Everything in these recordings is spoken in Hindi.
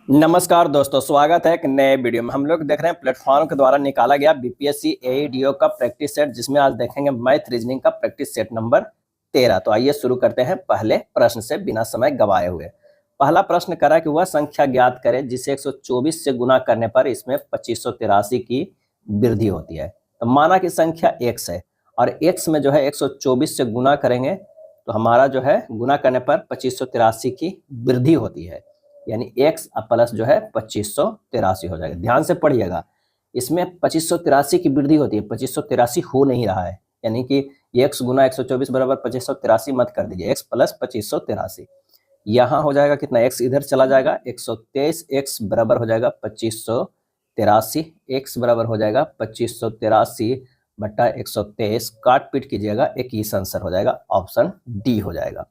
नमस्कार दोस्तों, स्वागत है एक नए वीडियो में। हम लोग देख रहे हैं प्लेटफॉर्म के द्वारा निकाला गया बीपीएससी एईडीओ का प्रैक्टिस सेट, जिसमें आज देखेंगे मैथ रीजनिंग का प्रैक्टिस सेट नंबर 13। तो आइए शुरू करते हैं पहले प्रश्न से बिना समय गवाए हुए। पहला प्रश्न करा कि वह संख्या ज्ञात करें जिसे 124 से गुना करने पर इसमें 2583 की वृद्धि होती है। तो माना कि संख्या x है और x में जो है 124 से गुना करेंगे तो हमारा जो है गुना करने पर 2583 की वृद्धि होती है, यानी x प्लस जो है 2583 हो जाएगा। ध्यान से पढ़िएगा, इसमें 2583 की वृद्धि होती है, 2583 हो नहीं रहा है, यानी कि x गुना 124 बराबर 2583 मत कर दीजिए, x प्लस 2583। यहाँ हो जाएगा कितना, x इधर चला जाएगा 123, x बराबर हो जाएगा 2583, x बराबर हो जाएगा 2583 बटा 123, काट पीट कीजिएगा, एक ही आंसर हो जाएगा, ऑप्शन डी हो जाएगा।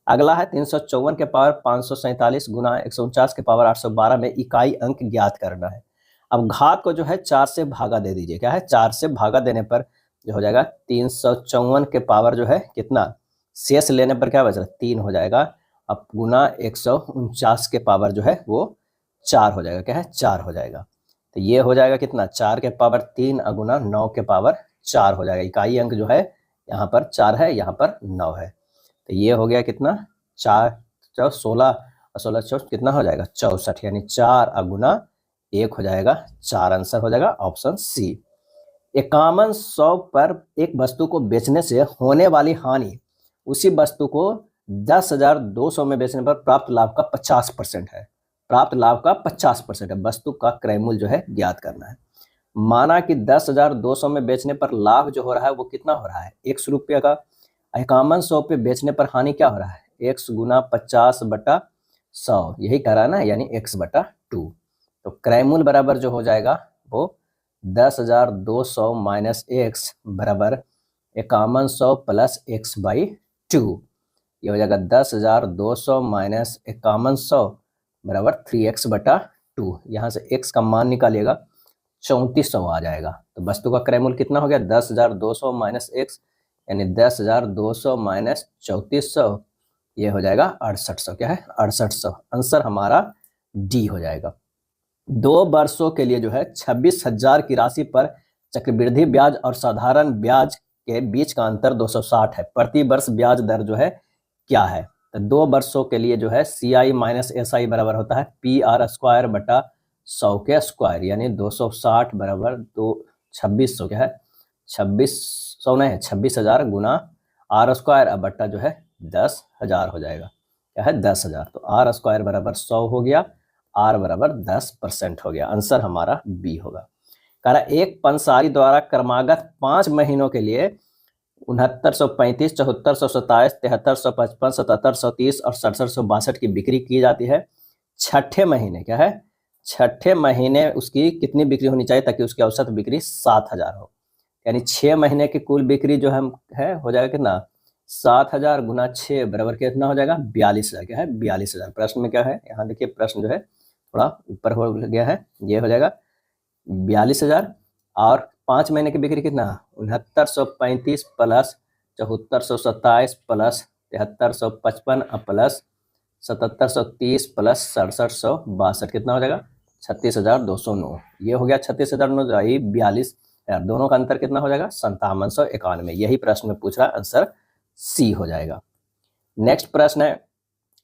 अगला है 354 के पावर 547 गुना 149 के पावर 812 में इकाई अंक ज्ञात करना है। अब घात को जो है 4 से भागा दे दीजिए। क्या है, 4 से भागा देने पर जो हो जाएगा 354 के पावर जो है कितना, शेष लेने पर क्या बच रहा है 3 हो जाएगा। अब गुना 149 के पावर जो है वो 4 हो जाएगा। क्या है, 4 हो जाएगा। तो ये हो जाएगा कितना, 4 के पावर 3 गुना 9 के पावर 4 हो जाएगा। इकाई अंक जो है यहाँ पर 4 है, यहाँ पर 9 है। तो ये हो गया कितना, 4 16 और 16 4 कितना हो जाएगा 64, यानी 4 गुना 1 हो जाएगा, 4 आंसर हो जाएगा, ऑप्शन सी। 5100 पर एक वस्तु को बेचने से होने वाली हानि उसी वस्तु को 10,200 में बेचने पर प्राप्त लाभ का 50% है। प्राप्त लाभ का 50% है। वस्तु का क्रय मूल्य जो है ज्ञात करना है। माना कि 10,200 में बेचने पर लाभ जो हो रहा है वो कितना हो रहा है, 100 रुपये का। 5100 पे बेचने पर हानि क्या हो रहा है, x गुना 50 बटा 100, यही कह रहा है ना, यानी x बटा 2। तो क्रय मूल्य बराबर जो हो जाएगा वो 10,200 माइनस x बराबर 5100 प्लस x बाई 2। ये हो जाएगा 10,200 माइनस 5100 बराबर 3x बटा 2। यहाँ से x का मान निकालिएगा, 3400 आ जाएगा। तो वस्तु का क्रय मूल्य कितना हो गया, 10,200 माइनस x, यानी 10,200 माइनस 3400, ये हो जाएगा 6800। क्या है, 6800। आंसर हमारा डी हो जाएगा। 2 वर्षों के लिए जो है 26,000 की राशि पर चक्रवृद्धि ब्याज और साधारण ब्याज के बीच का अंतर 260 है। प्रति वर्ष ब्याज दर जो है क्या है। तो 2 वर्षों के लिए जो है CI माइनस SI बराबर होता है PR स्क्वायर बटा 100 के स्क्वायर, यानी 260 बराबर 2600। क्या है, 2600 नहीं, 26,000 गुना R स्क्वायर बट्टा जो है 10,000 हो जाएगा। क्या है, 10,000। तो R स्क्वायर बराबर 100 हो गया, R बराबर 10% हो गया। आंसर हमारा बी होगा। कह रहा एक पंसारी द्वारा क्रमागत 5 महीनों के लिए 6935, 7427, 7355, 7730 और 6762 की बिक्री की जाती है। छठे महीने, क्या है, छठे महीने उसकी कितनी बिक्री होनी चाहिए ताकि उसकी औसत बिक्री 7,000 हो। यानी 6 महीने की कुल बिक्री जो हम है हो जाएगा कितना, 7,000 गुना 6 बराबर कितना हो जाएगा 42,000। क्या है, 42,000। प्रश्न में क्या है, यहाँ देखिए प्रश्न जो है थोड़ा ऊपर हो गया है, ये हो जाएगा 42,000। और 5 महीने की बिक्री कितना, 6935 प्लस 7427 प्लस 7355 प्लस 7730 प्लस 6762 कितना हो जाएगा 36,209। ये हो गया 36,009, यही 42,000, दोनों का अंतर कितना हो जाएगा 5791। यही प्रश्न में पूछ रहा है, आंसर सी हो जाएगा। नेक्स्ट प्रश्न है,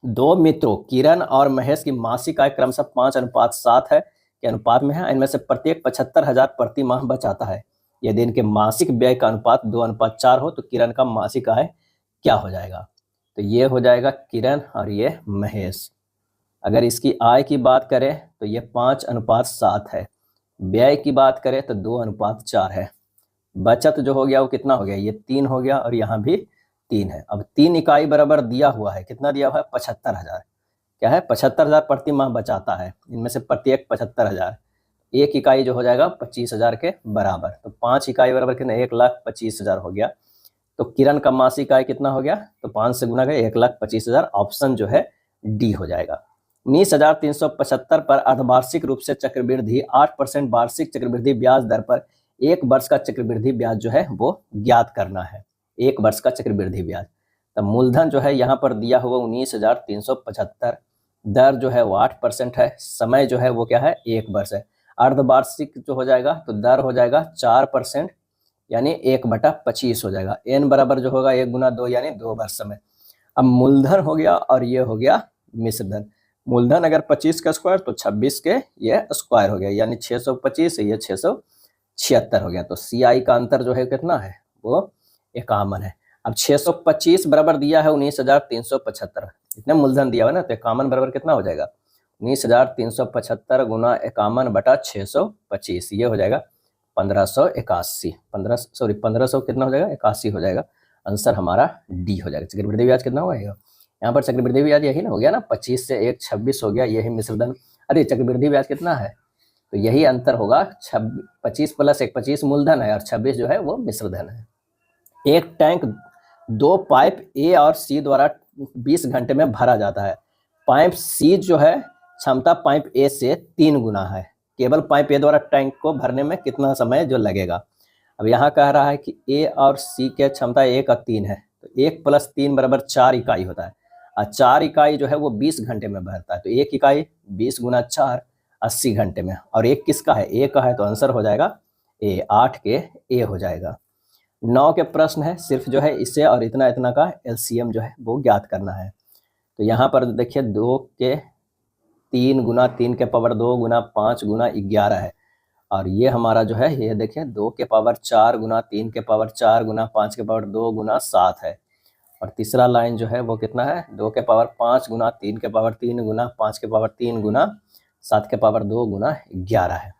2 मित्रों किरण और महेश की मासिक आय क्रमशः 5:7 है के अनुपात में है। इनमें से प्रत्येक 75,000 प्रति माह बचाता है। यदि इनके मासिक व्यय का अनुपात 2:4 हो तो किरण का मासिक आय क्या हो जाएगा। तो ये हो जाएगा किरण और ये महेश। अगर इसकी आय की बात करें तो ये 5:7 है, व्यय की बात करें तो 2:4 है। बचत जो हो गया वो कितना हो गया, ये 3 हो गया और यहाँ भी 3 है। अब 3 इकाई बराबर दिया हुआ है, कितना दिया हुआ है 75,000। क्या है, 75,000 प्रति माह बचाता है। इनमें से प्रत्येक 75,000, एक इकाई जो हो जाएगा 25,000 के बराबर। तो 5 इकाई बराबर कितना, 1,25,000 हो गया। तो किरण का मासिक आय कितना हो गया, तो 5 से गुना करें 1,25,000। ऑप्शन जो है डी हो जाएगा। 19,375 पर अर्धवार्षिक रूप से चक्रवृद्धि 8% वार्षिक चक्रवृद्धि ब्याज दर पर 1 वर्ष का चक्रवृद्धि ब्याज जो है वो ज्ञात करना है। 1 वर्ष का चक्रवृद्धि ब्याज। तो मूलधन जो है यहाँ पर दिया हुआ 19,375, दर जो है वो 8% है, समय जो है वो क्या है 1 वर्ष है। अर्धवार्षिक जो हो जाएगा तो दर हो जाएगा 4%, यानी 1/25 हो जाएगा। n बराबर जो होगा 1 × 2 यानी 2 वर्ष समय। अब मूलधन हो गया और ये हो गया मिश्र धन। मूलधन अगर 25 का स्क्वायर तो 26 के ये स्क्वायर हो गया, यानी 625, ये 676 हो गया। तो CI का अंतर जो है कितना है, वो 51 है। अब 625 बराबर दिया है 19,375, इतने मूलधन दिया हुआ ना, तो 51 बराबर कितना हो जाएगा 19,375 गुना 51/625, ये हो जाएगा 1581, 1500 कितना हो जाएगा 81 हो जाएगा। आंसर हमारा डी हो जाएगा। चक्रवृद्धि ब्याज कितना हुआ है यहाँ पर, चक्रवृद्धि ब्याज यही ना हो गया ना, 25 से 1 26 हो गया, यही मिश्रधन। अरे चक्रवृद्धि ब्याज कितना है, तो यही अंतर होगा। 25 + 1 25 मूलधन है और 26 जो है वो मिश्रधन है। एक टैंक 2 पाइप ए और सी द्वारा 20 घंटे में भरा जाता है। पाइप सी जो है क्षमता पाइप ए से 3 गुना है। केवल पाइप ए द्वारा टैंक को भरने में कितना समय जो लगेगा। अब यहाँ कह रहा है कि ए और सी के क्षमता 1 और 3 है, तो 1 + 3 बराबर 4 इकाई होता है, और 4 इकाई जो है वो 20 घंटे में भरता है। तो 1 इकाई 20 × 4 80 घंटे में, और 1 किसका है, ए का है, तो आंसर हो जाएगा ए, 8 के ए हो जाएगा। 9 के प्रश्न है, सिर्फ जो है इसे और इतना इतना का LCM जो है वो ज्ञात करना है। तो यहाँ पर देखिए 2 के 3 × 3 के पावर 2 × 5 × 11 है, और ये हमारा जो है ये देखिए 2 के पावर 4 × 3 के पावर 4 × 5 के पावर 2 × 7 है। और तीसरा लाइन जो है वो कितना है, 2 के पावर 5 × 3 के पावर 3 × 5 के पावर 3 × 7 के पावर 2 × 11 है।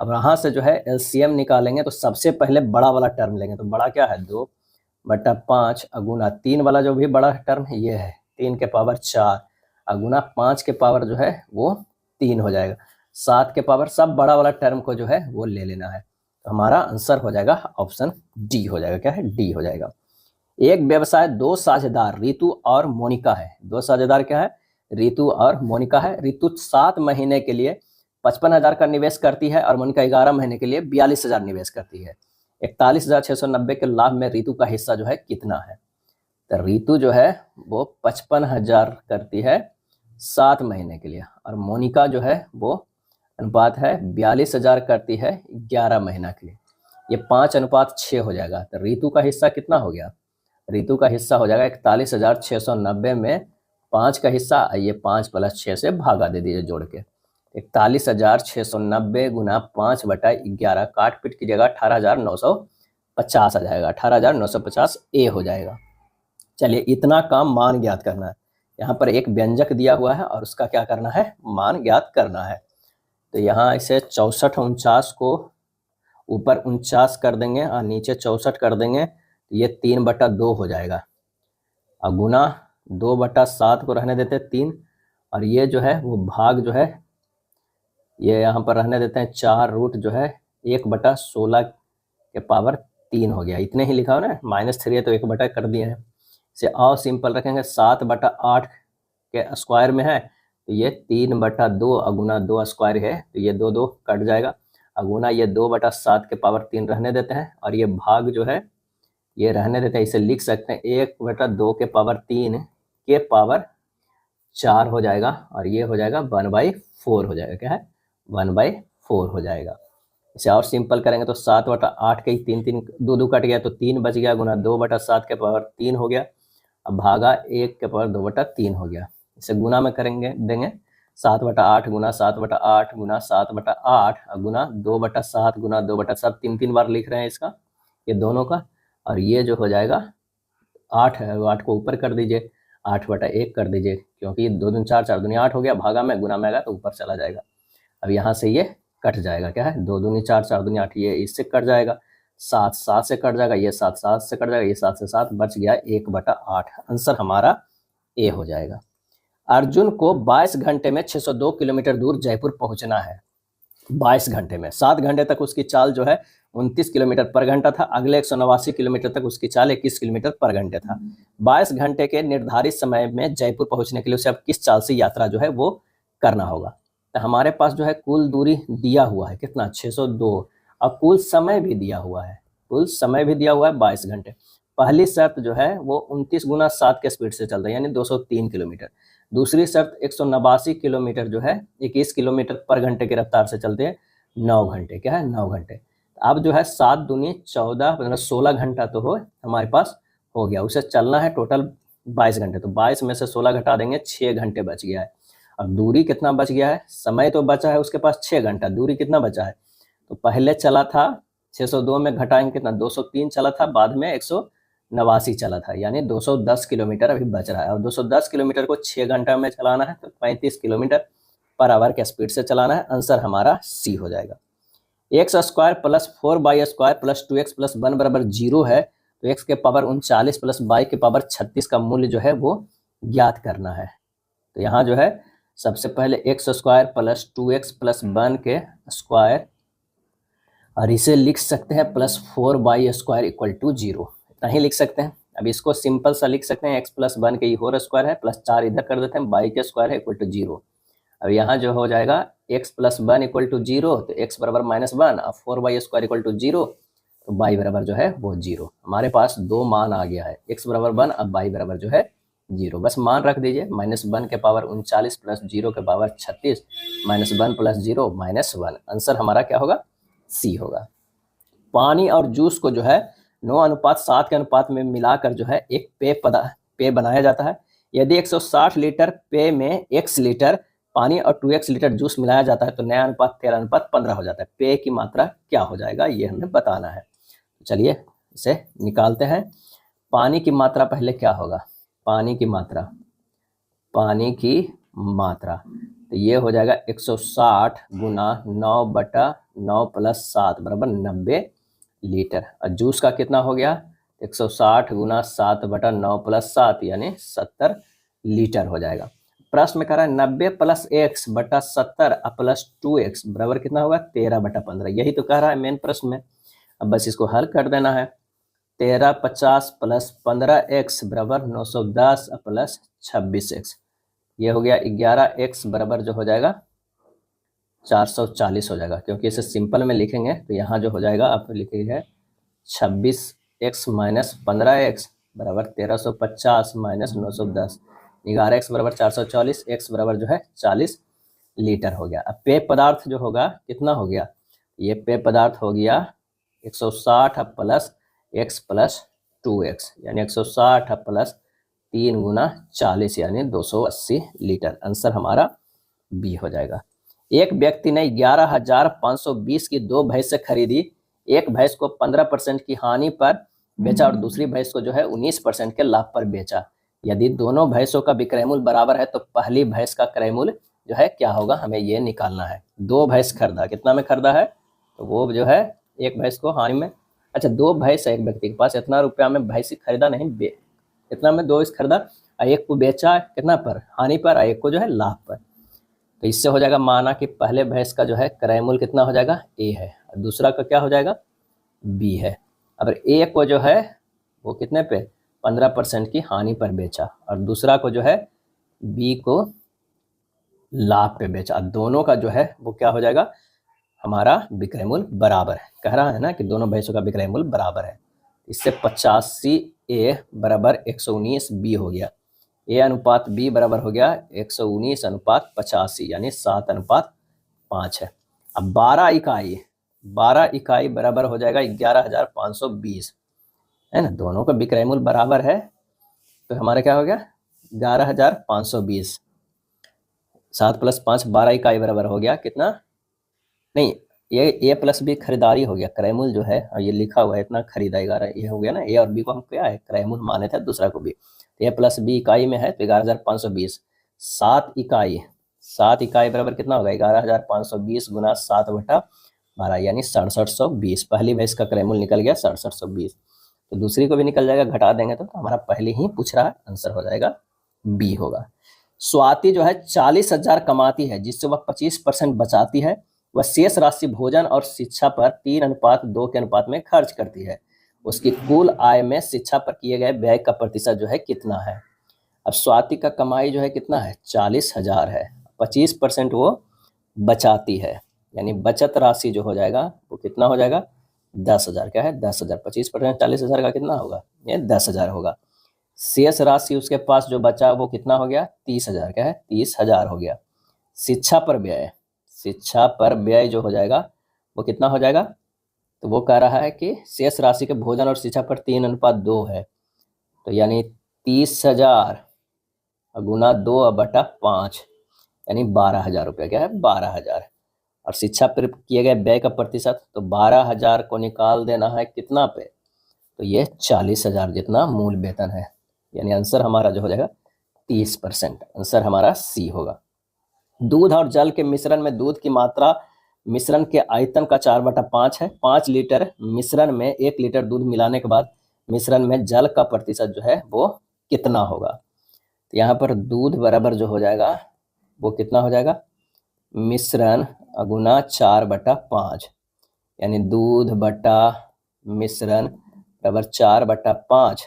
अब यहाँ से जो है LCM निकालेंगे तो सबसे पहले बड़ा वाला टर्म लेंगे, तो बड़ा क्या है 2/5 गुना 3 वाला जो भी बड़ा टर्म है ये है 3 के पावर 4 गुना 5 के पावर जो है वो 3 हो जाएगा। 7 के पावर सब बड़ा वाला टर्म को जो है वो ले लेना है। तो हमारा आंसर हो जाएगा ऑप्शन डी हो जाएगा। क्या है, डी हो जाएगा। एक व्यवसाय 2 साझेदार रितु और मोनिका है। 2 साझेदार क्या है, रितु और मोनिका है। रितु 7 महीने के लिए 55,000 का निवेश करती है और मोनिका 11 महीने के लिए 42,000 निवेश करती है। 41,690 के लाभ में रितु का हिस्सा जो है कितना है। तो रितु जो है वो 55,000 करती है 7 महीने के लिए, और मोनिका जो है वो अनुपात है 42,000 करती है 11 महीना के लिए। ये 5:6 हो जाएगा। तो रितु का हिस्सा कितना हो गया, रितु का हिस्सा हो जाएगा 41,690 में 5 का हिस्सा, ये 5 + 6 से भागा दे दीजिए जोड़ के। 41,690 गुना 5/11 काट पीट कीजिएगा 18,950 आ जाएगा। 18,950 ए हो जाएगा। चलिए इतना काम मान ज्ञात करना है। यहाँ पर एक व्यंजक दिया हुआ है और उसका क्या करना है, मान ज्ञात करना है। तो यहाँ इसे 64 49 को ऊपर 49 कर देंगे और नीचे 64 कर देंगे, तो ये 3/2 हो जाएगा। और गुना 2/7 को रहने देते 3, और ये जो है वो भाग जो है ये यहाँ पर रहने देते हैं 4 रूट जो है 1/16 के पावर 3 हो गया। इतने ही लिखा हो ना, -3 है तो 1 कर दिए हैं। इसे और सिंपल रखेंगे 7/8 के स्क्वायर में है, तो ये 3/2 गुना 2 स्क्वायर है, तो ये 2 2 कट जाएगा। गुना ये 2/7 के पावर 3 रहने देते हैं, और ये भाग जो है ये रहने देते हैं। इसे लिख सकते हैं 1/2 के पावर 3 के पावर 4 हो जाएगा, और ये हो जाएगा 1/4 हो जाएगा। क्या है, 1/4 हो जाएगा। इसे और सिंपल करेंगे तो 7/8 के 3 3 2 2 कट गया, तो 3 बच गया, गुना 2/7 के पावर 3 हो गया, अब भागा 1 के पावर 2/3 हो गया। इसे गुना में करेंगे देंगे 7/8 गुना 7/8 गुना 7/8 गुना 2/7 गुना 2/7, 3 3 बार लिख रहे हैं इसका, ये दोनों का, और ये जो हो जाएगा 8 है, 8 को ऊपर कर दीजिए, 8/1 कर दीजिए, क्योंकि 2 दूनी 4 4 दूनी 8 हो गया, भागा में गुना में आएगा तो ऊपर चला जाएगा। अब यहाँ से ये कट जाएगा। क्या है, 2 दूनी 4 4 दूनी 8, ये इससे कट जाएगा, 7 7 से कट जाएगा, ये 7 7 से कट जाएगा, ये 7 से 7 बच गया 1/8। आंसर हमारा ए हो जाएगा। अर्जुन को 22 घंटे में 602 किलोमीटर दूर जयपुर पहुंचना है। 22 घंटे में, 7 घंटे तक उसकी चाल जो है 29 किलोमीटर पर घंटा था। अगले 189 किलोमीटर तक उसकी चाल 21 किलोमीटर पर घंटे था। 22 घंटे के निर्धारित समय में जयपुर पहुंचने के लिए उसे अब किस चाल से यात्रा जो है वो करना होगा। तो हमारे पास जो है कुल दूरी दिया हुआ है कितना, 602, और कुल समय भी दिया हुआ है, कुल समय भी दिया हुआ है 22 घंटे। पहली शर्त जो है वो 29 गुना 7 के स्पीड से चल रहा है, यानी 203 किलोमीटर। दूसरी शर्त 189 किलोमीटर जो है 21 किलोमीटर पर घंटे की रफ्तार से चलते हैं 9 घंटे, क्या है 9 घंटे। अब जो है 7 दूनी 14 मतलब 16 घंटा तो हो हमारे पास हो गया। उसे चलना है टोटल 22 घंटे, तो 22 में से 16 घटा देंगे 6 घंटे बच गया है। अब दूरी कितना बच गया है, समय तो बचा है उसके पास 6 घंटा, दूरी कितना बचा है, तो पहले चला था 602 में घटाएंगे कितना 203 चला था, बाद में 189 चला था, यानी 210 किलोमीटर अभी बच रहा है। और 210 किलोमीटर को 6 घंटा में चलाना है तो 35 किलोमीटर पर आवर के स्पीड से चलाना है। आंसर हमारा सी हो जाएगा। X square plus 4y square plus 2x plus 1 बराबर 0 है, तो x के पावर 39 प्लस y के पावर 36 का मूल्य जो है वो ज्ञात करना है। तो यहाँ जो है सबसे पहले x square plus 2x plus 1 के स्क्वायर, और इसे लिख सकते हैं plus 4y square equal to 0, इतना ही लिख सकते हैं। अब इसको सिंपल सा लिख सकते हैं, x प्लस 1 के होल स्क्वायर है प्लस 4 इधर कर देते हैं, y के स्क्वायर है इक्वल टू 0। अब यहाँ जो हो जाएगा x प्लस 1 इक्वल टू 0, तो x बराबर -1, अब 4y स्क्वायर इक्वल टू 0, तो y बराबर जो है वो 0। हमारे पास दो मान आ गया है, x बराबर 1, अब y बराबर जो है 0। बस मान रख दीजिए, -1 के पावर 39 प्लस 0 के पावर 36, -1 प्लस 0 -1। आंसर हमारा क्या होगा, सी होगा। पानी और जूस को जो है 9:7 के अनुपात में मिलाकर जो है एक पेय बनाया जाता है। यदि 160 लीटर पेय में x लीटर पानी और 2x लीटर जूस मिलाया जाता है तो नया अनुपात 13:15 हो जाता है। पेय की मात्रा क्या हो जाएगा, ये हमें बताना है। चलिए इसे निकालते हैं। पानी की मात्रा पहले क्या होगा, पानी की मात्रा तो ये हो जाएगा 160 गुना 9/9 प्लस 7 बराबर 90 लीटर। और जूस का कितना हो गया, 160 गुना 7/9 प्लस 7 यानी 70 लीटर हो जाएगा। प्रश्न में कह रहा है 90 प्लस x बटा 70 प्लस 2x बराबर कितना होगा 13/15, यही तो कह रहा है मेन प्रश्न में। अब बस इसको हल कर देना है। 1350 प्लस 15x बराबर 910 प्लस 26x, ये हो गया 11x बराबर जो हो जाएगा 440 हो जाएगा। क्योंकि इसे सिंपल में लिखेंगे तो यहाँ जो हो जाएगा आप लिखेंगे 26x माइनस 15x बराबर 1350 माइनस 910, 11x बराबर 440, x बराबर जो है 40 लीटर हो गया। अब पेय पदार्थ जो होगा कितना हो गया, ये पेय पदार्थ हो गया 160 प्लस x प्लस 2x यानी 160 प्लस 3 गुना 40 यानी 280 लीटर। आंसर हमारा बी हो जाएगा। एक व्यक्ति ने 11,520 की 2 भैंसें खरीदी, एक भैंस को 15% की हानि पर बेचा और दूसरी भैंस को जो है 19% के लाभ पर बेचा। यदि दोनों भैंसों का विक्रय मूल्य बराबर है तो पहली भैंस का क्रय मूल्य जो है क्या होगा, हमें ये निकालना है। 2 भैंस खरीदा, कितना में खरीदा है, तो वो जो है एक भैंस को हानि में, अच्छा 2 भैंस है एक व्यक्ति के पास, इतना रुपया में भैंस खरीदा नहीं, इतना में 2 भैंस खरीदा, एक को बेचा कितना पर, हानि पर, एक को जो है लाभ पर। तो इससे हो जाएगा माना कि पहले भैंस का जो है क्रय मूल्य कितना हो जाएगा, ए है, और दूसरा का क्या हो जाएगा, बी है। अब ए को जो है वो कितने पे 15% की हानि पर बेचा और दूसरा को जो है बी को लाभ पे बेचा, दोनों का जो है वो क्या हो जाएगा, हमारा विक्रय मूल्य बराबर है। कह रहा है ना कि दोनों भैंसों का विक्रय मूल्य बराबर है। इससे 85 ए बराबर 119 बी हो गया, ए अनुपात बी बराबर हो गया 119 अनुपात 85 यानी 7:5 है। अब 12 इकाई बराबर हो जाएगा 11,520, है ना, दोनों का विक्रय मूल्य बराबर है तो हमारा क्या हो गया 11,520, 7 + 5 12 इकाई बराबर हो गया कितना, नहीं ये ए प्लस बी खरीदारी हो गया, क्रय मूल्य जो है और ये लिखा हुआ है इतना खरीदा 11, ये हो गया ना, ए और बी को हम क्या है क्रय मूल्य माने थे, दूसरा को भी, ए प्लस बी इकाई में है तो 11,520, 7 इकाई बराबर कितना होगा 11,520 गुना 7/12 यानी 6720। पहली भैंस का क्रय मूल्य निकल गया 6720, तो दूसरी को भी निकल जाएगा, घटा देंगे तो हमारा पहले ही पूछ रहा है, आंसर हो जाएगा बी होगा। स्वाति जो है 40,000 कमाती है जिससे वह 25% बचाती है, वह शेष राशि भोजन और शिक्षा पर 3:2 के अनुपात में खर्च करती है। उसकी कुल आय में शिक्षा पर किए गए व्यय का प्रतिशत जो है कितना है। अब स्वाति का कमाई जो है कितना है 40,000 है, 25% वो बचाती है यानी बचत राशि जो हो जाएगा वो कितना हो जाएगा 10,000, क्या है 10,000, 25% 40,000 का कितना होगा ये 10,000 होगा। शेष राशि उसके पास जो बचा वो कितना हो गया, 30,000, क्या है 30,000 हो गया। शिक्षा पर व्यय, शिक्षा पर व्यय जो हो जाएगा वो कितना हो जाएगा, तो वो कह रहा है कि शेष राशि के भोजन और शिक्षा पर 3:2 है, तो यानी 30,000 गुना 2/5 यानी 12,000 रुपया, क्या है 12,000। और शिक्षा पर किए गए व्यय का प्रतिशत, तो 12,000 को निकाल देना है कितना पे, तो ये 40,000 जितना मूल वेतन है, यानी आंसर हमारा जो हो जाएगा 30%, आंसर हमारा सी होगा। दूध और जल के मिश्रण में दूध की मात्रा मिश्रण के आयतन का 4/5 है। 5 लीटर मिश्रण में 1 लीटर दूध मिलाने के बाद मिश्रण में जल का प्रतिशत जो है वो कितना होगा, तो यहाँ पर दूध बराबर जो हो जाएगा वो कितना हो जाएगा, मिश्रण गुना 4/5, यानी दूध बटा मिश्रण बराबर 4/5।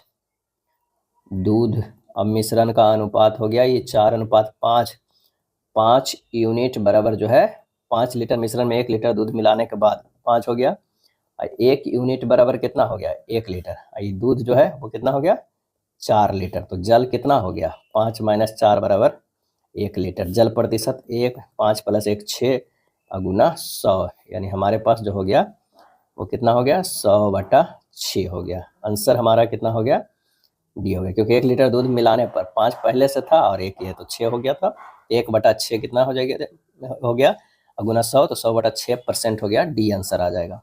दूध अब मिश्रण का अनुपात हो गया ये 4:5, 5 यूनिट बराबर जो है 5 लीटर मिश्रण में 1 लीटर दूध मिलाने के बाद 5 हो गया, 1 यूनिट बराबर कितना हो गया 1 लीटर, ये दूध जो है वो कितना हो गया 4 लीटर, तो जल कितना हो गया 5 - 4 बराबर 1 लीटर। जल प्रतिशत 1, 5 + 1 6 गुना 100, यानी हमारे पास जो हो गया वो कितना हो गया 100/6 हो गया। आंसर हमारा कितना हो गया, डी हो गया, क्योंकि 1 लीटर दूध मिलाने पर 5 पहले से था और 1 ये तो 6 हो गया था, 1/6 कितना हो जाएगा हो गया गुना 100, तो 100/6% हो गया, डी आंसर आ जाएगा।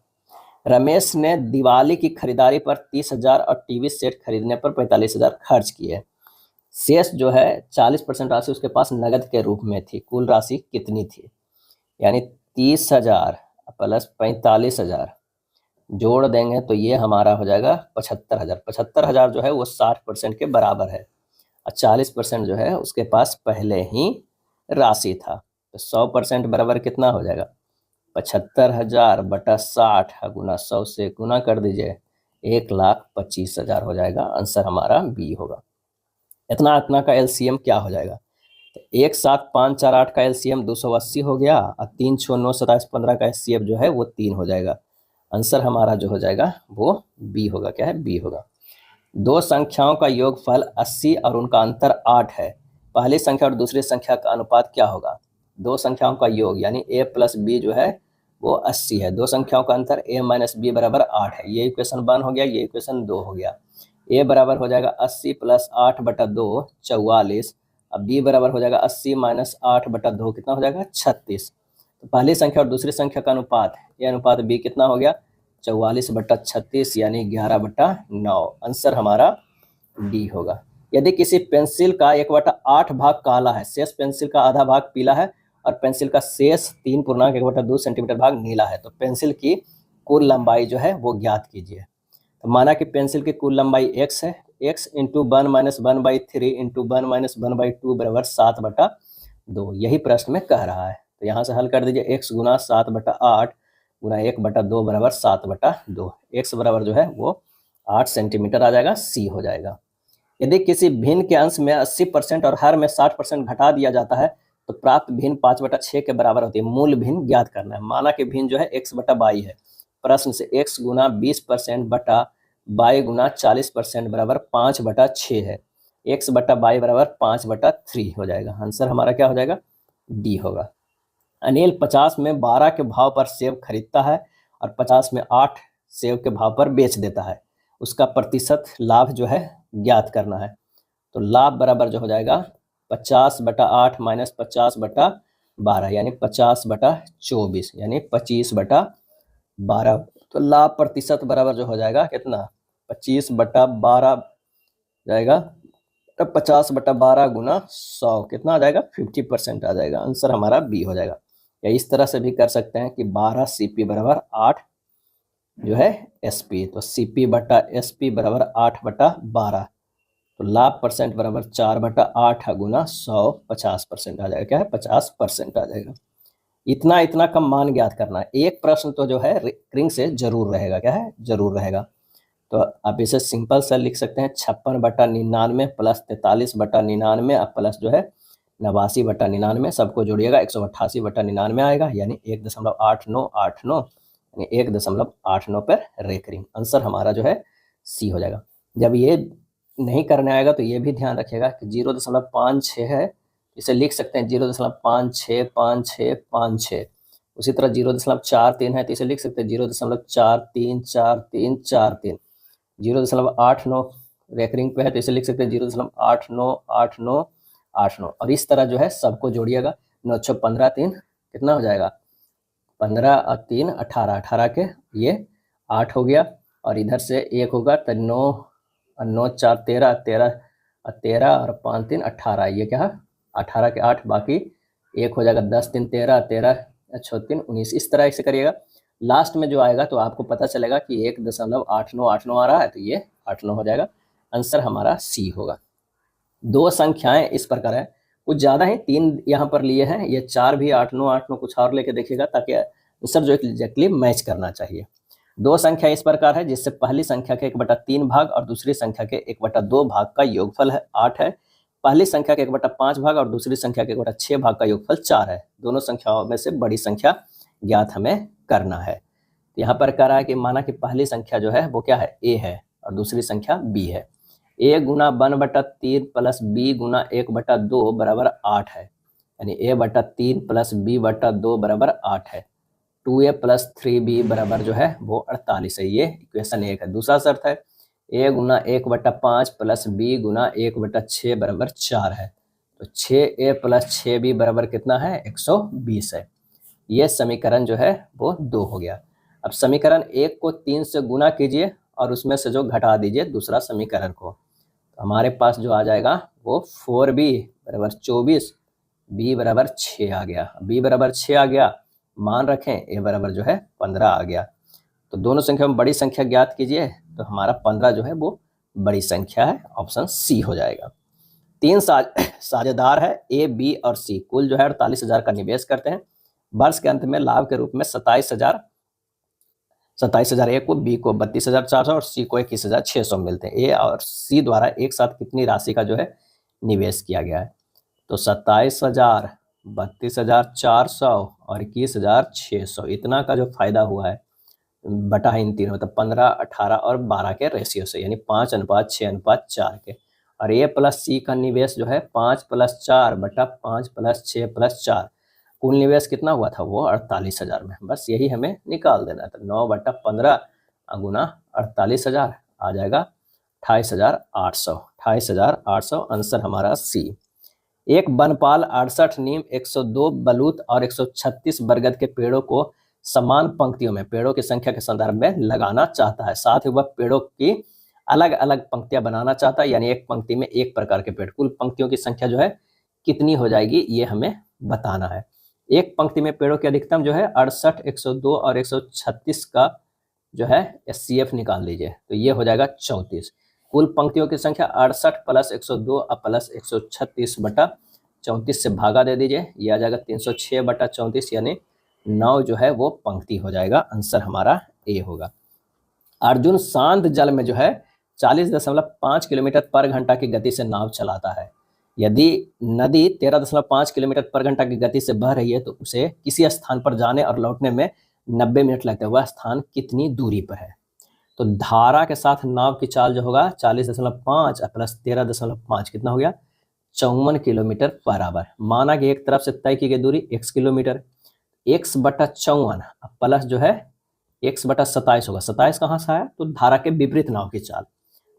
रमेश ने दिवाली की खरीदारी पर 30,000 और टीवी सेट खरीदने पर 45,000 खर्च किए। शेष जो है 40% राशि उसके पास नगद के रूप में थी, कुल राशि कितनी थी, यानी 30,000 प्लस 45,000 जोड़ देंगे तो ये हमारा हो जाएगा 75,000। 75,000 जो है वो 60% के बराबर है और 40% जो है उसके पास पहले ही राशि था, तो 100% बराबर कितना हो जाएगा 75,000 बटा 60 गुना 100 से गुना कर दीजिए, 1,25,000 हो जाएगा, आंसर हमारा बी होगा। इतना का एलसीएम क्या हो जाएगा, तो 1 7 5 4 8 का एलसीएम 280 हो गया और 3 6 9 27 15 का एचसीएफ जो है वो 3 हो जाएगा। आंसर हमारा जो हो जाएगा वो बी होगा, क्या है बी होगा। दो संख्याओं का योगफल 80 और उनका अंतर 8 है, पहली संख्या और दूसरी संख्या का अनुपात क्या होगा। दो संख्याओं का योग यानी a + b जो है वो 80 है, दो संख्याओं का अंतर a - b बराबर 8 है, ये इक्वेशन 1 हो गया, ये इक्वेशन 2 हो गया। a बराबर हो जाएगा 80 + 8/2 44, अब b बराबर हो जाएगा 80 - 8/2 कितना हो जाएगा 36। तो पहली संख्या और दूसरी संख्या का अनुपात a अनुपात b कितना हो गया 44/36 यानी 11/9, आंसर हमारा डी होगा। यदि किसी पेंसिल का 1/8 भाग काला है, शेष पेंसिल का आधा भाग पीला है और पेंसिल का शेष 3.1/2 सेंटीमीटर भाग नीला है, तो पेंसिल की कुल लंबाई जो है वो ज्ञात कीजिए। तो माना कि पेंसिल की कुल लंबाई x है, x × 1 - 1/3 × 1 - 1/2 बराबर 7/2, यही प्रश्न में कह रहा है। तो यहाँ से हल कर दीजिए, x गुना 7/8 गुना 1/2 बराबर 7/2, x बराबर जो है वो 8 सेंटीमीटर आ जाएगा, सी हो जाएगा। यदि किसी भिन्न के अंश में 80% और हर में 60% घटा दिया जाता है तो प्राप्त भिन्न 5/6 के बराबर होती है। मूल भिन्न ज्ञात करना है। माना कि भिन्न जो है x/y है, प्रश्न से x गुना 20% बटा y गुना 40% बराबर 5/6 है, x/y बराबर 5/3 हो जाएगा। आंसर हमारा क्या हो जाएगा, डी होगा। अनिल 50 में 12 के भाव पर सेब खरीदता है और 50 में 8 सेब के भाव पर बेच देता है, उसका प्रतिशत लाभ जो है ज्ञात करना है। तो लाभ बराबर जो हो जाएगा 50/8 - 50/12 यानी 50/24 यानी 25/12, तो लाभ प्रतिशत बराबर जो हो जाएगा कितना 25/12 जाएगा, तो 50/12 गुना 100 कितना आ जाएगा 50% आ जाएगा, आंसर हमारा बी हो जाएगा। या इस तरह से भी कर सकते हैं कि 12 CP बराबर 8 जो है SP, तो CP/SP बराबर 8/12, तो लाभ परसेंट बराबर 4/8 गुना 100 50% आ जाएगा, क्या है 50% आ जाएगा। इतना का मान ज्ञात करना है। एक प्रश्न तो जो है रिंग से जरूर रहेगा, क्या है जरूर रहेगा। तो आप इसे सिंपल सा लिख सकते हैं 56/99 प्लस 43/99 अब प्लस जो है 89/99, सबको जोड़िएगा 188/99 आएगा, यानी 1.8989 यानी 1.89 पर रेकरिंग, आंसर हमारा जो है सी हो जाएगा। जब ये नहीं करने आएगा तो ये भी ध्यान रखिएगा कि 0.56 है, इसे लिख सकते हैं 0.565656। उसी तरह 0.43 है तो इसे लिख सकते हैं 0.434343। 0.89 रेकरिंग पे है तो इसे लिख सकते हैं 0.898989। और इस तरह जो है सबको जोड़िएगा। 9 6 15 3 कितना हो जाएगा, 15 और 3 18, 18 के ये 8 हो गया। और इधर से 1 होगा तो 9 और 9 4 13, 13 और 13 और 5 3 18, ये क्या है 18 के 8, बाकी 1 हो जाएगा 10 3 13, 13 6 3 19। इस तरह से करिएगा। लास्ट में जो आएगा तो आपको पता चलेगा कि 1.8989 आ रहा है तो ये 89 हो जाएगा। आंसर हमारा सी होगा। दो संख्याएं इस प्रकार है, कुछ ज़्यादा है, 3 यहाँ पर लिए हैं, ये 4 भी 8 9 कुछ और लेके देखिएगा ताकि आंसर जो एग्जैक्टली मैच करना चाहिए। दो संख्या इस प्रकार है जिससे पहली संख्या के 1/3 भाग और दूसरी संख्या के 1/2 भाग का योगफल है 8 है। पहली संख्या के 1/5 भाग और दूसरी संख्या के 1/6 भाग का योगफल 4 है। दोनों संख्याओं में से बड़ी संख्या ज्ञात हमें करना है। यहाँ पर कह रहा है कि माना कि पहली संख्या जो है वो क्या है, a है, और दूसरी संख्या b है। a गुना 1/3 प्लस b गुना 1/2 बराबर 8 है, यानी a/3 प्लस b/2 बराबर 8 है। 2a प्लस 3b बराबर जो है वो 48 है। ये इक्वेशन 1 है। दूसरा शर्त है a गुना 1/5 प्लस b गुना 1/6 बराबर 4 है, तो 6a प्लस 6b बराबर कितना है, 120 है। ये समीकरण जो है वो 2 हो गया। अब समीकरण 1 को 3 से गुना कीजिए और उसमें से जो घटा दीजिए दूसरा समीकरण को, तो हमारे पास जो आ जाएगा वो 4b बराबर 24, b बराबर 6 आ गया। b बराबर 6 आ गया, मान रखें a बराबर जो है 15 आ गया। तो दोनों संख्या में बड़ी संख्या ज्ञात कीजिए, तो हमारा 15 जो है वो बड़ी संख्या है, ऑप्शन सी हो जाएगा। 3 साझेदार है a, b और c, कुल जो है 48,000 का निवेश करते हैं। वर्ष के अंत में लाभ के रूप में 27,000 ए को, बी को 32,400 और सी को 21,600 मिलते हैं। ए और सी द्वारा एक साथ कितनी राशि का जो है निवेश किया गया है, तो 27,000, 32,400 और 21,600, इतना का जो फायदा हुआ है बटा इन तीनों, मतलब 15, 18 और 12 के रेशियो से, यानी 5:6:4 के। और ए प्लस सी का निवेश जो है 5 + 4 बटा 5 + 6 + 4, कुल निवेश कितना हुआ था वो 48,000 में। बस यही हमें निकाल देना था। 9/15 गुना 48,000 आ जाएगा 28,800। 28,800 आंसर हमारा सी। एक वनपाल 68 नीम, 102 बलूत और 136 बरगद के पेड़ों को समान पंक्तियों में पेड़ों की संख्या के संदर्भ में लगाना चाहता है। साथ ही वह पेड़ों की अलग अलग पंक्तियां बनाना चाहता है, यानी एक पंक्ति में एक प्रकार के पेड़। कुल पंक्तियों की संख्या जो है कितनी हो जाएगी ये हमें बताना है। एक पंक्ति में पेड़ों की अधिकतम जो है 68, 102 और 136 का जो है SCF निकाल लीजिए, तो ये हो जाएगा 34। कुल पंक्तियों की संख्या 68 + 102 + 136 बटा 34 से भागा दे दीजिए, ये आ जाएगा 306 बटा 34, यानी 9 जो है वो पंक्ति हो जाएगा। आंसर हमारा ए होगा। अर्जुन शांत जल में जो है 40.5 किलोमीटर पर घंटा की गति से नाव चलाता है। यदि नदी 13.5 किलोमीटर पर घंटा की गति से बह रही है तो उसे किसी स्थान पर जाने और लौटने में 90 मिनट लगते हैं। वह स्थान कितनी दूरी पर है? तो धारा के साथ नाव की चाल जो होगा 40.5 प्लस 13.5 कितना हो गया, 54 किलोमीटर बराबर। माना कि एक तरफ से तय की गई दूरी x किलोमीटर, x/54 प्लस जो है x/27 होगा। 27 कहाँ से आया, तो धारा के विपरीत नाव की चाल,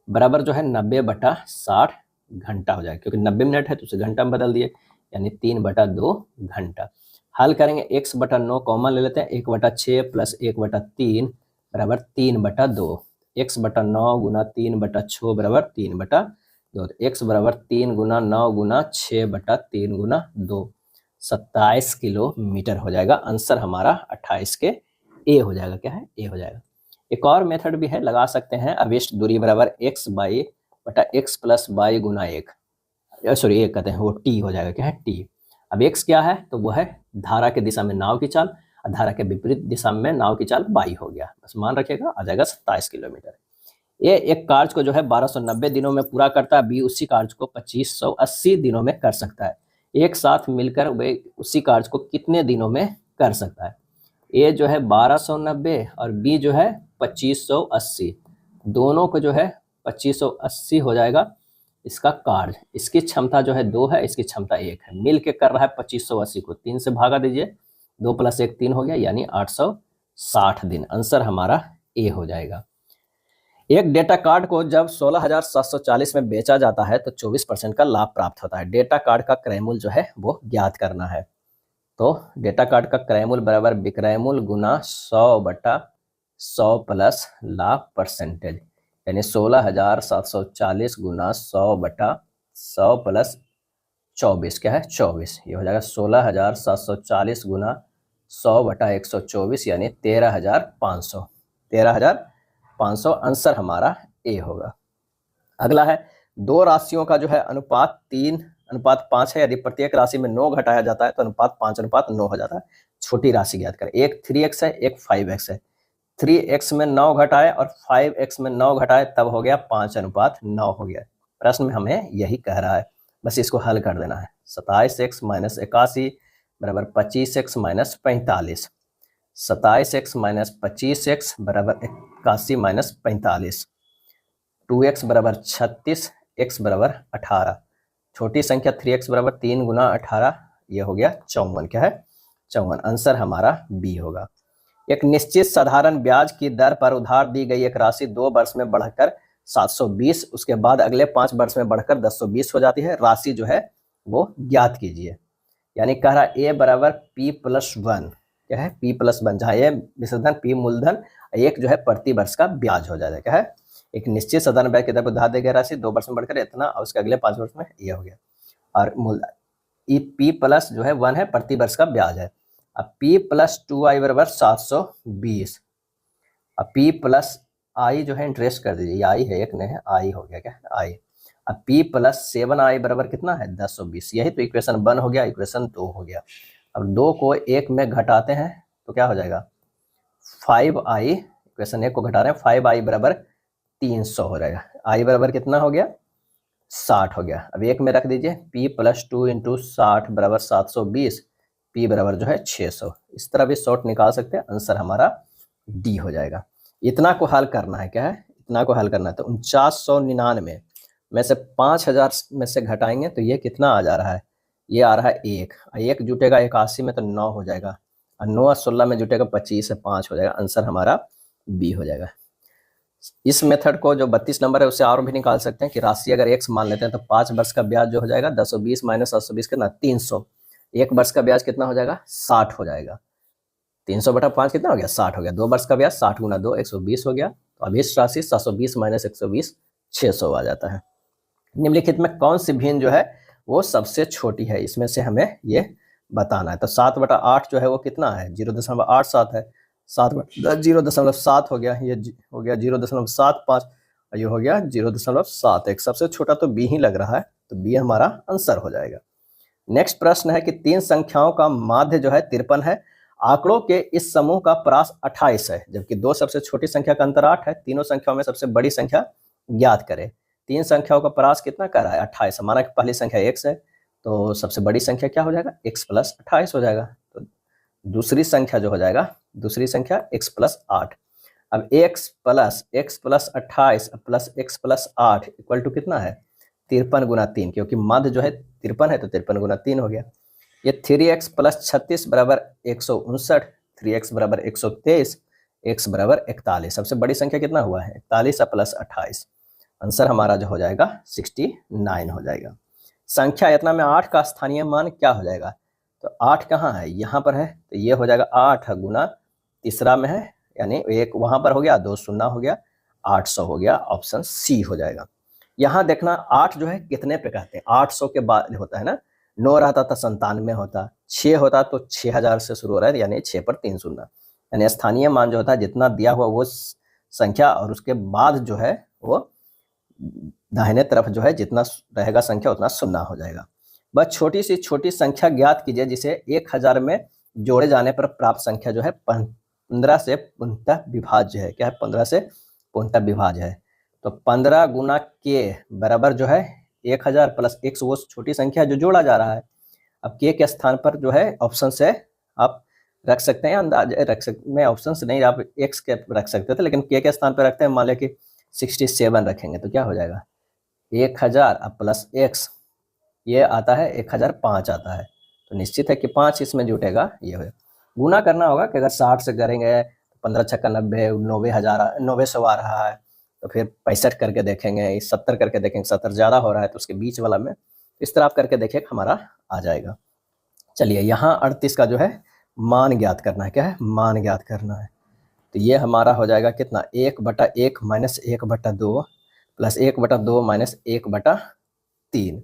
बराबर जो है 90/60 घंटा हो जाएगा, क्योंकि 90 मिनट है तो उसे घंटा में बदल दिए, यानी 3/2 घंटा। हल करेंगे, x/9 कॉमन ले लेते हैं, 1/6 प्लस 1/3 बराबर 3/2। x/9 गुना 3/6 बराबर 3/2। x बराबर 3 गुना 9 गुना 6/3 गुना 2, 27 किलोमीटर हो जाएगा। आंसर हमारा 28 के ए हो जाएगा। क्या है, ए हो जाएगा। एक और मेथड भी है, लगा सकते हैं। अवेष्ट दूरी बराबर x बटा x प्लस y गुना 1, सॉरी 1 कहते हैं, वो t हो जाएगा। क्या है, t। अब x क्या है, तो वो है धारा के दिशा में नाव की चाल, और धारा के विपरीत दिशा में नाव की चाल y हो गया। बस मान रखिएगा, आ जाएगा 27 किलोमीटर। ये एक कार्य को जो है 1290 दिनों में पूरा करता है, बी उसी कार्य को 2580 दिनों में कर सकता है। एक साथ मिलकर वे उसी कार्य को कितने दिनों में कर सकता है? ए जो है 1290 और बी जो है 2580, दोनों को जो है 2580 हो जाएगा इसका कार्य। इसकी क्षमता जो है 2 है, इसकी क्षमता 1 है, मिल के कर रहा है 2580 को 3 से भागा दीजिए, 2 + 1 3 हो गया, यानी 860 दिन। आंसर हमारा ए हो जाएगा। एक डेटा कार्ड को जब 16,740 में बेचा जाता है तो 24% का लाभ प्राप्त होता है। डेटा कार्ड का क्रय मूल्य जो है वो ज्ञात करना है। तो डेटा कार्ड का क्रय मूल्य बराबर विक्रय मूल्य गुना 100/100 प्लस लाभ परसेंटेज, यानी 16,740 गुना 100/100 प्लस 24, क्या है 24, ये हो जाएगा 16,740 गुना 100/124 यानी 13,500, 13,500 आंसर हमारा ए होगा। अगला है दो राशियों का जो है अनुपात 3:5 है। यदि प्रत्येक राशि में 9 घटाया जाता है तो अनुपात 5:9 हो जाता है। छोटी राशि ज्ञात करें। एक 3x है, एक 5x है। 3x में 9 घटाए और 5x में 9 घटाए तब हो गया 5:9 हो गया। प्रश्न में हमें यही कह रहा है, बस इसको हल कर देना है। 27x - 81 बराबर 25x - 45, 27x - 25x बराबर 81 - 45, 2x बराबर 36, x बराबर 18। छोटी संख्या 3x बराबर 3 गुना 18, ये हो गया 54, क्या है 54। आंसर हमारा बी होगा। एक निश्चित साधारण ब्याज की दर पर उधार दी गई एक राशि 2 वर्ष में बढ़कर 720, उसके बाद अगले 5 वर्ष में बढ़कर 1020 हो जाती है। राशि जो है वो ज्ञात कीजिए। यानी कह रहा ए बराबर P+1, क्या है P+1, जहाँ ए विशेषधन, P मूलधन, एक जो है प्रति वर्ष का ब्याज हो जाएगा। क्या है एक निश्चित साधारण ब्याज की दर पर उधार दी गई राशि 2 वर्ष में बढ़कर इतना और उसके अगले 5 वर्ष में ये हो गया। और मूलधन P+ जो है 1 है, प्रति वर्ष का ब्याज है। अब P+2i बराबर 720, अब P+i जो है इंटरेस्ट कर दीजिए, आई है एक नहीं है, आई हो गया, क्या आई। अब P+7i बराबर कितना है 1020, यही तो इक्वेशन 1 हो गया, इक्वेशन 2 हो गया। अब 2 को 1 में घटाते हैं तो क्या हो जाएगा 5i, इक्वेशन 1 को घटा रहे हैं, 5i बराबर 300 हो जाएगा। i बराबर कितना हो गया 60 हो गया। अब 1 में रख दीजिए, P+2 × 60 बराबर 720, P बराबर जो है 600। इस तरह भी शॉर्ट निकाल सकते हैं, आंसर हमारा डी हो जाएगा। इतना को हल करना है, क्या है इतना को हल करना है। तो 4999 में से 5000 में से घटाएंगे तो ये कितना आ जा रहा है, ये आ रहा है 1 जुटेगा 81 में तो 9 हो जाएगा, और 9 और 16 में जुटेगा 25 से 5 हो जाएगा। आंसर हमारा बी हो जाएगा। इस मेथड को जो 32 नंबर है उससे और भी निकाल सकते हैं कि राशि अगर x मान लेते हैं तो 5 वर्ष का ब्याज जो हो जाएगा 1020 - 720 कितना 300, 1 वर्ष का ब्याज कितना हो जाएगा 60 हो जाएगा। 300/5 कितना हो गया 60 हो गया। 2 वर्ष का ब्याज 60 × 2 120 हो गया। तो अब इस राशि 720 - 120 600 आ जाता है। निम्नलिखित में कौन सी भिन्न जो है वो सबसे छोटी है, इसमें से हमें ये बताना है। तो 7/8 जो है वो कितना है 0.87 है, 7/0.7 हो गया, ये हो गया 0.75, और ये हो गया 0.71। सबसे छोटा तो बी ही लग रहा है, तो बी हमारा आंसर हो जाएगा। नेक्स्ट प्रश्न है कि 3 संख्याओं का माध्य जो है 53 है। आंकड़ों के इस समूह का परास 28 है, जबकि 2 सबसे छोटी संख्या का अंतर 8 है। तीनों संख्याओं में सबसे बड़ी संख्या ज्ञात करें। 3 संख्याओं का परास कितना कर रहा है 28, माना कि पहली संख्या x है तो सबसे बड़ी संख्या क्या हो जाएगा x + 28 हो जाएगा। तो दूसरी संख्या जो हो जाएगा, दूसरी संख्या x + 8। अब x + 28 + x + 8 इक्वल टू कितना है 53 × 3, क्योंकि मध्य जो है 53 है तो 53 × 3 हो गया। ये 3x + 36 बराबर 159, 3x बराबर 123, x बराबर 41। सबसे बड़ी संख्या कितना हुआ है 41 + 28। आंसर हमारा जो हो जाएगा 69 हो जाएगा। संख्या इतना में 8 का स्थानीय मान क्या हो जाएगा, तो 8 कहाँ है यहाँ पर है, तो ये हो जाएगा 8 गुना तीसरा में है, यानी 1 वहाँ पर हो गया, 2 शून्य हो गया, 800 हो गया। ऑप्शन सी हो जाएगा। यहाँ देखना 8 जो है कितने पे कहते हैं, 800 के बाद होता है ना, 9 रहता तो 97 होता, 6 होता तो 6000 से शुरू हो रहा है, यानी 6 पर 3 शून्य, यानी स्थानीय मान जो होता है जितना दिया हुआ वो संख्या और उसके बाद जो है वो दाहिने तरफ जो है जितना रहेगा संख्या उतना शून्य हो जाएगा। बस छोटी सी छोटी संख्या ज्ञात कीजिए जिसे 1000 में जोड़े जाने पर प्राप्त संख्या जो है 15 से पूर्णतः विभाज्य है। क्या है 15 से पूर्णतः विभाज्य है। तो 15 गुना के बराबर जो है 1000 प्लस x, वो छोटी संख्या जो जोड़ा जा रहा है। अब के स्थान पर जो है ऑप्शन से आप रख सकते हैं, अंदाज रख सकते हैं, ऑप्शन से नहीं आप x के रख सकते थे, लेकिन के स्थान पर रखते हैं। मान लें कि 67 रखेंगे तो क्या हो जाएगा 1000 अब प्लस x, ये आता है 1005 आता है, तो निश्चित है कि 5 इसमें जुटेगा। ये हो गुना करना होगा कि अगर 60 से करेंगे 15 छक्का 90, 90,000 900 आ रहा है, तो फिर 65 करके देखेंगे, 70 करके देखेंगे, 70 ज़्यादा हो रहा है तो उसके बीच वाला में इस तरह आप करके देखिए हमारा आ जाएगा। चलिए यहाँ 38 का जो है मान ज्ञात करना है। क्या है? मान ज्ञात करना है। तो ये हमारा हो जाएगा कितना 1/1 माइनस 1/2 प्लस 1/2 माइनस 1/3।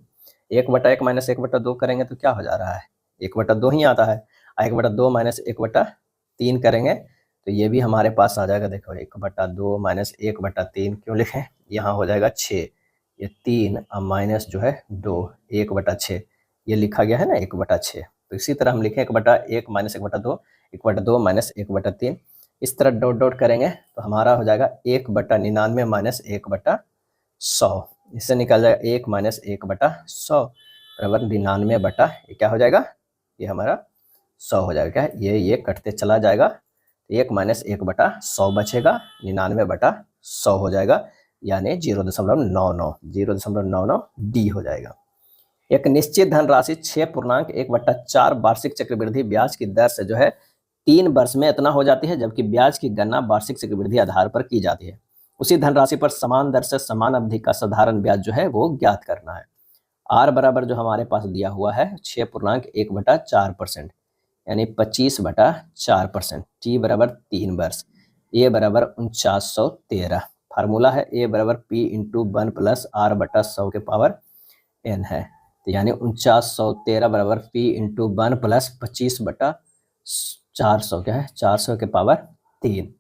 1/1 माइनस 1/2 करेंगे तो क्या हो जा रहा है 1/2 ही आता है। 1/2 माइनस 1/3 करेंगे तो ये भी हमारे पास आ जाएगा। देखो 1/2 माइनस 1/3 क्यों लिखें, यहाँ हो जाएगा 6, ये 3 और माइनस जो है 2, 1/6 ये लिखा गया है ना 1/6। तो इसी तरह हम लिखें 1/1 माइनस 1/2, 1/2 माइनस 1/3, इस तरह डॉट डॉट करेंगे तो हमारा हो जाएगा 1/99 माइनस 1/100। इससे निकल जाएगा 1 माइनस 1/100 बराबर 99 ये क्या हो जाएगा, ये हमारा 100 हो जाएगा। क्या है? ये कटते चला जाएगा, 1 माइनस 1/100 बचेगा, 99/100 हो जाएगा, यानी 0.99 डी हो जाएगा। एक निश्चित धनराशि 6.1/4 वार्षिक चक्रवृद्धि ब्याज की दर से जो है 3 वर्ष में इतना हो जाती है, जबकि ब्याज की गणना वार्षिक चक्रवृद्धि आधार पर की जाती है। उसी धनराशि पर समान दर से समान अवधि का साधारण ब्याज जो है वो ज्ञात करना है। आर बराबर जो हमारे पास दिया हुआ है 6.1/4%, यानी 25/4%। टी बराबर 3 वर्ष, ए बराबर 4913। फार्मूला है ए बराबर पी इंटू 1 प्लस आर बटा 100 के पावर n है, तो यानी 4913 बराबर पी इंटू 1 प्लस 25/400 क्या है 400 के पावर 3।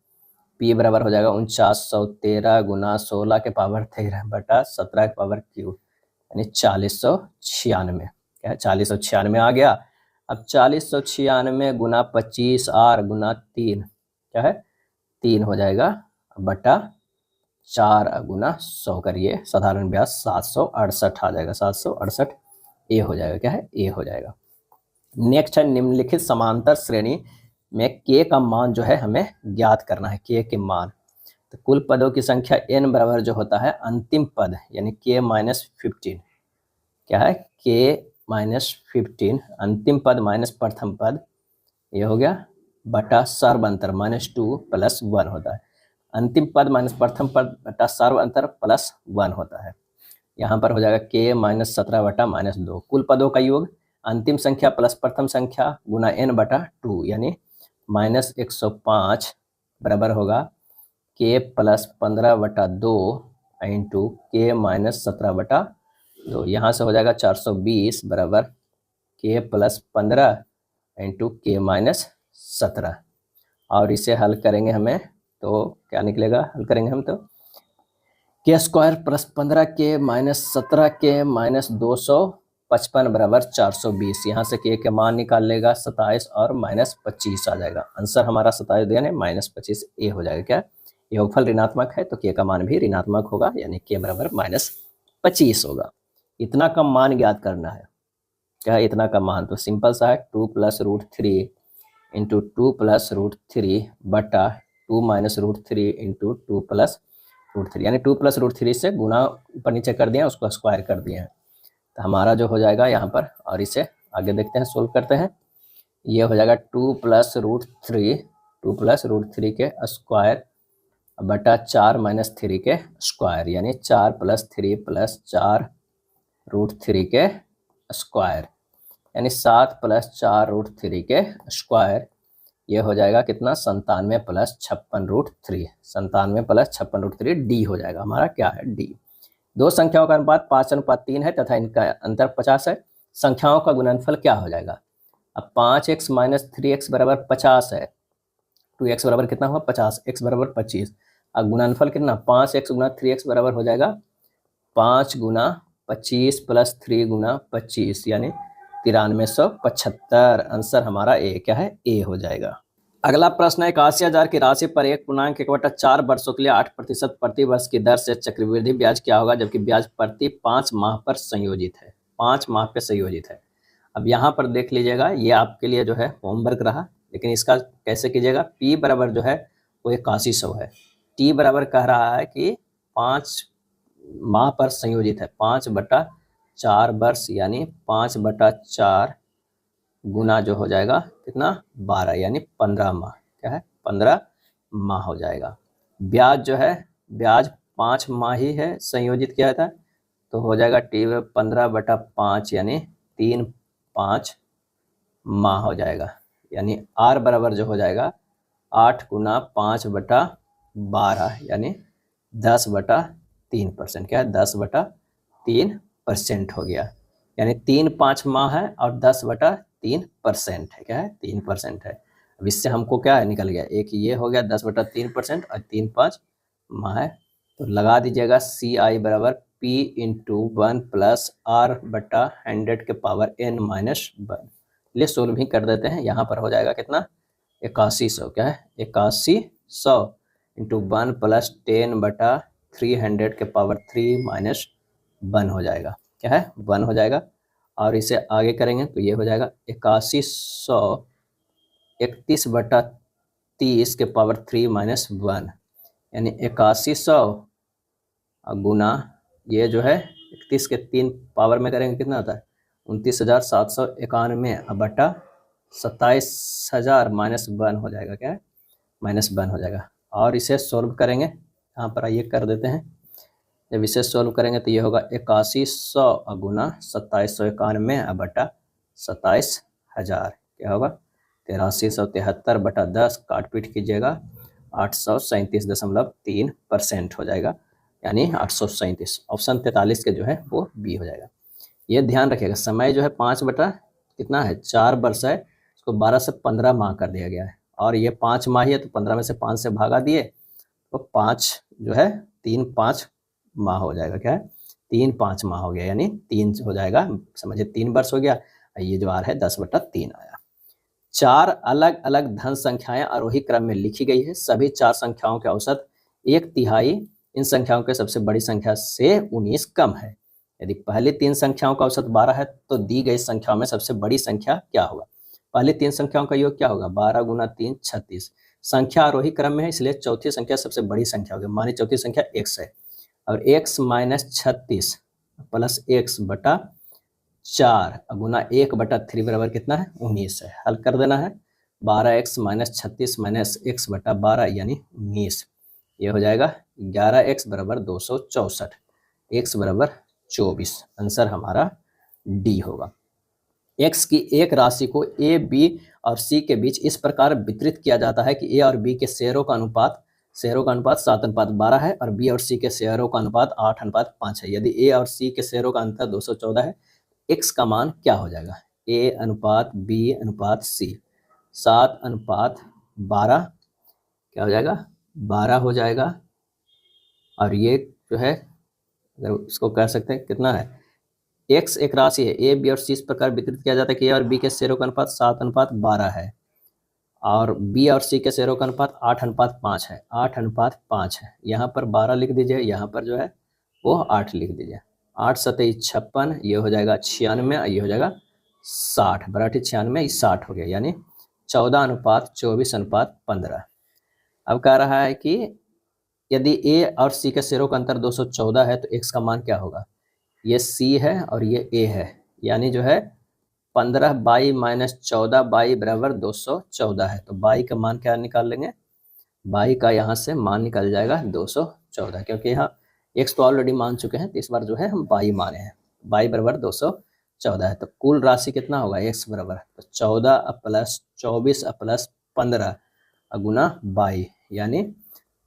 पी बराबर हो जाएगा 4913 गुना 16 के पावर 13 बटा 17 के पावर क्यू, यानी 4096। क्या है 4096 आ गया। अब 4096 गुना 25 आर गुना 3 क्या है 3 हो जाएगा बटा 4 गुना 100 करिए, साधारण ब्याज 768 आ जाएगा, 768 ए हो जाएगा। क्या है? ए हो जाएगा। नेक्स्ट है निम्नलिखित समांतर श्रेणी में के का मान जो है हमें ज्ञात करना है। के मान, तो कुल पदों की संख्या n बराबर जो होता है अंतिम पद यानी k माइनस 15। क्या है? k माइनस 15 अंतिम पद माइनस प्रथम पद, ये हो गया बटा सर्व अंतर -2 प्लस 1 होता है। अंतिम पद माइनस प्रथम पद बटा सर्व अंतर प्लस 1 होता है। यहाँ पर हो जाएगा k माइनस 17 बटा -2। कुल पदों का योग अंतिम संख्या प्लस प्रथम संख्या गुना n बटा 2, यानी -105 बराबर होगा k प्लस 15 बटा 2 इंटू k माइनस 17 बटा 2। यहाँ से हो जाएगा 420 बराबर k plus 15 into k minus 17। और इसे हल करेंगे हमें तो क्या निकलेगा, हल करेंगे हम तो k square plus 15 k minus 17 k minus 255 बराबर 420। यहाँ से k का मान निकाल लेगा 27 और -25 आ जाएगा। आंसर हमारा 27 यानी -25 ए हो जाएगा। क्या योगफल ऋणात्मक है तो k का मान भी ऋणात्मक होगा, यानी k बराबर -25 होगा। इतना कम मान ज्ञात करना है। क्या इतना का मान, तो सिंपल सा है 2 + √3 इंटू 2 + √3 बटा 2 - √3 इंटू 2 + √3, यानी 2 + √3 से गुना ऊपर नीचे कर दिया, उसको स्क्वायर कर दिए हैं। तो हमारा जो हो जाएगा यहाँ पर, और इसे आगे देखते हैं सोल्व करते हैं। ये हो जाएगा 2 + √3 के स्क्वायर बटा 4 - 3 के स्क्वायर, यानी 4 + 3 + 4 √3 के स्क्वायर, यानी 7 + 4 √3 के स्क्वायर। ये हो जाएगा कितना 97 + 56 √3, 97 + 56 √3 डी हो जाएगा हमारा। क्या है? डी। दो संख्याओं का अनुपात 5:3 है तथा इनका अंतर 50 है। संख्याओं का गुणनफल क्या हो जाएगा? अब 5x - 3x बराबर 50 है, 2x बराबर कितना हुआ 50, x बराबर 25। अब गुणनफल कितना 5x गुना 3x बराबर हो जाएगा 5 गुना 25 प्लस 3 गुना 25, यानी 9375। आंसर हमारा ए क्या है? ए हो जाएगा। अगला प्रश्न है 81,000 की राशि पर 1.1/4 वर्षों के लिए 8% प्रति वर्ष की दर से चक्रवृद्धि ब्याज क्या होगा, जबकि ब्याज प्रति 5 माह पर संयोजित है। 5 माह पर संयोजित है। अब यहाँ पर देख लीजिएगा, ये आपके लिए जो है होमवर्क रहा, लेकिन इसका कैसे कीजिएगा। P बराबर जो है वो 8100 है, T बराबर कह रहा है कि 5 माह पर संयोजित है, 5/4 वर्ष यानी 5/4 गुना जो हो जाएगा कितना 12 यानी 15 माह, क्या है 15 माह हो जाएगा। ब्याज जो है, ब्याज 5 माह ही है संयोजित किया था, तो हो जाएगा टी 15/5 यानी 3-5 माह हो जाएगा, यानी आर बराबर जो हो जाएगा 8 गुना 5/12 यानी 10/3%, क्या है 10/3% हो गया, यानी 3-5 माह है और 10/3% है, क्या है 3% है। अब इससे हमको क्या है निकल गया, एक ये हो गया 10/3% और 3-5 माह है, तो लगा दीजिएगा CI बराबर P इंटू 1 प्लस R/100⁻n-1। लिए सोल्व भी कर देते हैं, यहाँ पर हो जाएगा कितना 8100, क्या है 8100 इंटू 1 प्लस 10/300⁻3-1 हो जाएगा, क्या है 1 हो जाएगा। और इसे आगे करेंगे तो ये हो जाएगा 8100 31/30⁻3-1 यानी 8100 गुना ये जो है 31 के 3 पावर में करेंगे कितना होता है 29,791/27,000 -1 हो जाएगा, क्या है -1 हो जाएगा। और इसे सोल्व करेंगे, यहाँ पर आइए कर देते हैं, जब इसे सोल्व करेंगे तो ये होगा 8100 गुना 2791/27,000 क्या होगा 8373/10 काट पीट कीजिएगा 837.3% हो जाएगा, यानी 837। ऑप्शन 43 के जो है वो बी हो जाएगा। ये ध्यान रखिएगा, समय जो है 5/4 वर्ष है, इसको 12 से 15 माह कर दिया गया है, और ये 5 माह ही है तो 15 में से 5 से भागा दिए तो 5 जो है 3-5 माह हो जाएगा, क्या है 3-5 माह हो गया, यानी 3 हो जाएगा, समझिए 3 वर्ष हो गया। ये जो आर है 10/3 आया। 4 अलग अलग धन संख्याएं आरोही क्रम में लिखी गई है, सभी 4 संख्याओं के औसत 1/3 इन संख्याओं के सबसे बड़ी संख्या से 19 कम है। यदि पहली 3 संख्याओं का औसत 12 है तो दी गई संख्याओं में सबसे बड़ी संख्या क्या होगा। पहली 3 संख्याओं का योग क्या होगा 12 गुना 3 36। संख्या आरोही क्रम में है इसलिए चौथी संख्या सबसे बड़ी संख्या होगी, मानी चौथी संख्या x है, और x - 36 प्लस x/4 गुना 1/3 बराबर कितना है 19 है। हल कर देना है 12x - 36 - x/12 यानी 19, ये हो जाएगा 11x बराबर 264, x बराबर 24। आंसर हमारा डी होगा। x की एक राशि को a, b और c के बीच इस प्रकार वितरित किया जाता है कि a और b के शेयरों का अनुपात 7/12 है और b और c के शेयरों का अनुपात 8/5 है। यदि a और c के शेयरों का अंतर 214 है, x का मान क्या हो जाएगा a/b/c 7/12 क्या हो जाएगा 12 हो जाएगा। और ये जो है अगर इसको कह सकते हैं कितना है x एक राशि है, a, b और c इस प्रकार वितरित किया जाता है कि a और b के शेयरों का अनुपात 7/12 है और b और c के शेयरों का अनुपात 8/5 है, 8/5 है। यहाँ पर 12 लिख दीजिए, यहाँ पर जो है वो 8 लिख दीजिए। 8 सतही 56, ये हो जाएगा 96, ये हो जाएगा 60, बराठी 96 60 हो गया, यानी 14/24/15। अब कह रहा है कि यदि a और c के शेयरों का अंतर 214 है तो x का मान क्या होगा। ये c है और ये a है, यानी जो है 15/22 - 14/22 बराबर 214 है, तो 22 का मान क्या निकाल लेंगे 22 का यहाँ से मान निकल जाएगा 214, क्योंकि यहाँ x तो ऑलरेडी मान चुके हैं तो इस बार जो है हम 22 माने हैं, 22 बराबर 214 है। तो कुल राशि कितना होगा x बराबर तो 14 + 24 + 15 गुना 22 यानी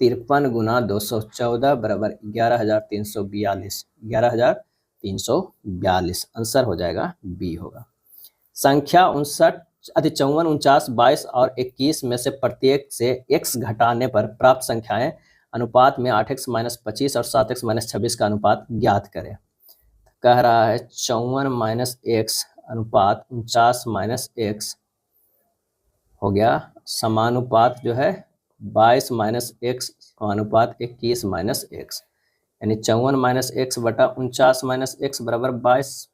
53 गुना 214 बराबर 11,342, 11,342 आंसर हो जाएगा बी होगा। संख्या 54, 49, 22 और 21 में से प्रत्येक से x घटाने पर प्राप्त संख्याएं अनुपात में 8x - 25 और 7x - 26 का अनुपात ज्ञात करें। कह रहा है 54 - x अनुपात 49 - x हो गया समानुपात जो है 22 - x अनुपात 21 - x, यानी 54 - x बटा 49 - x बराबर 22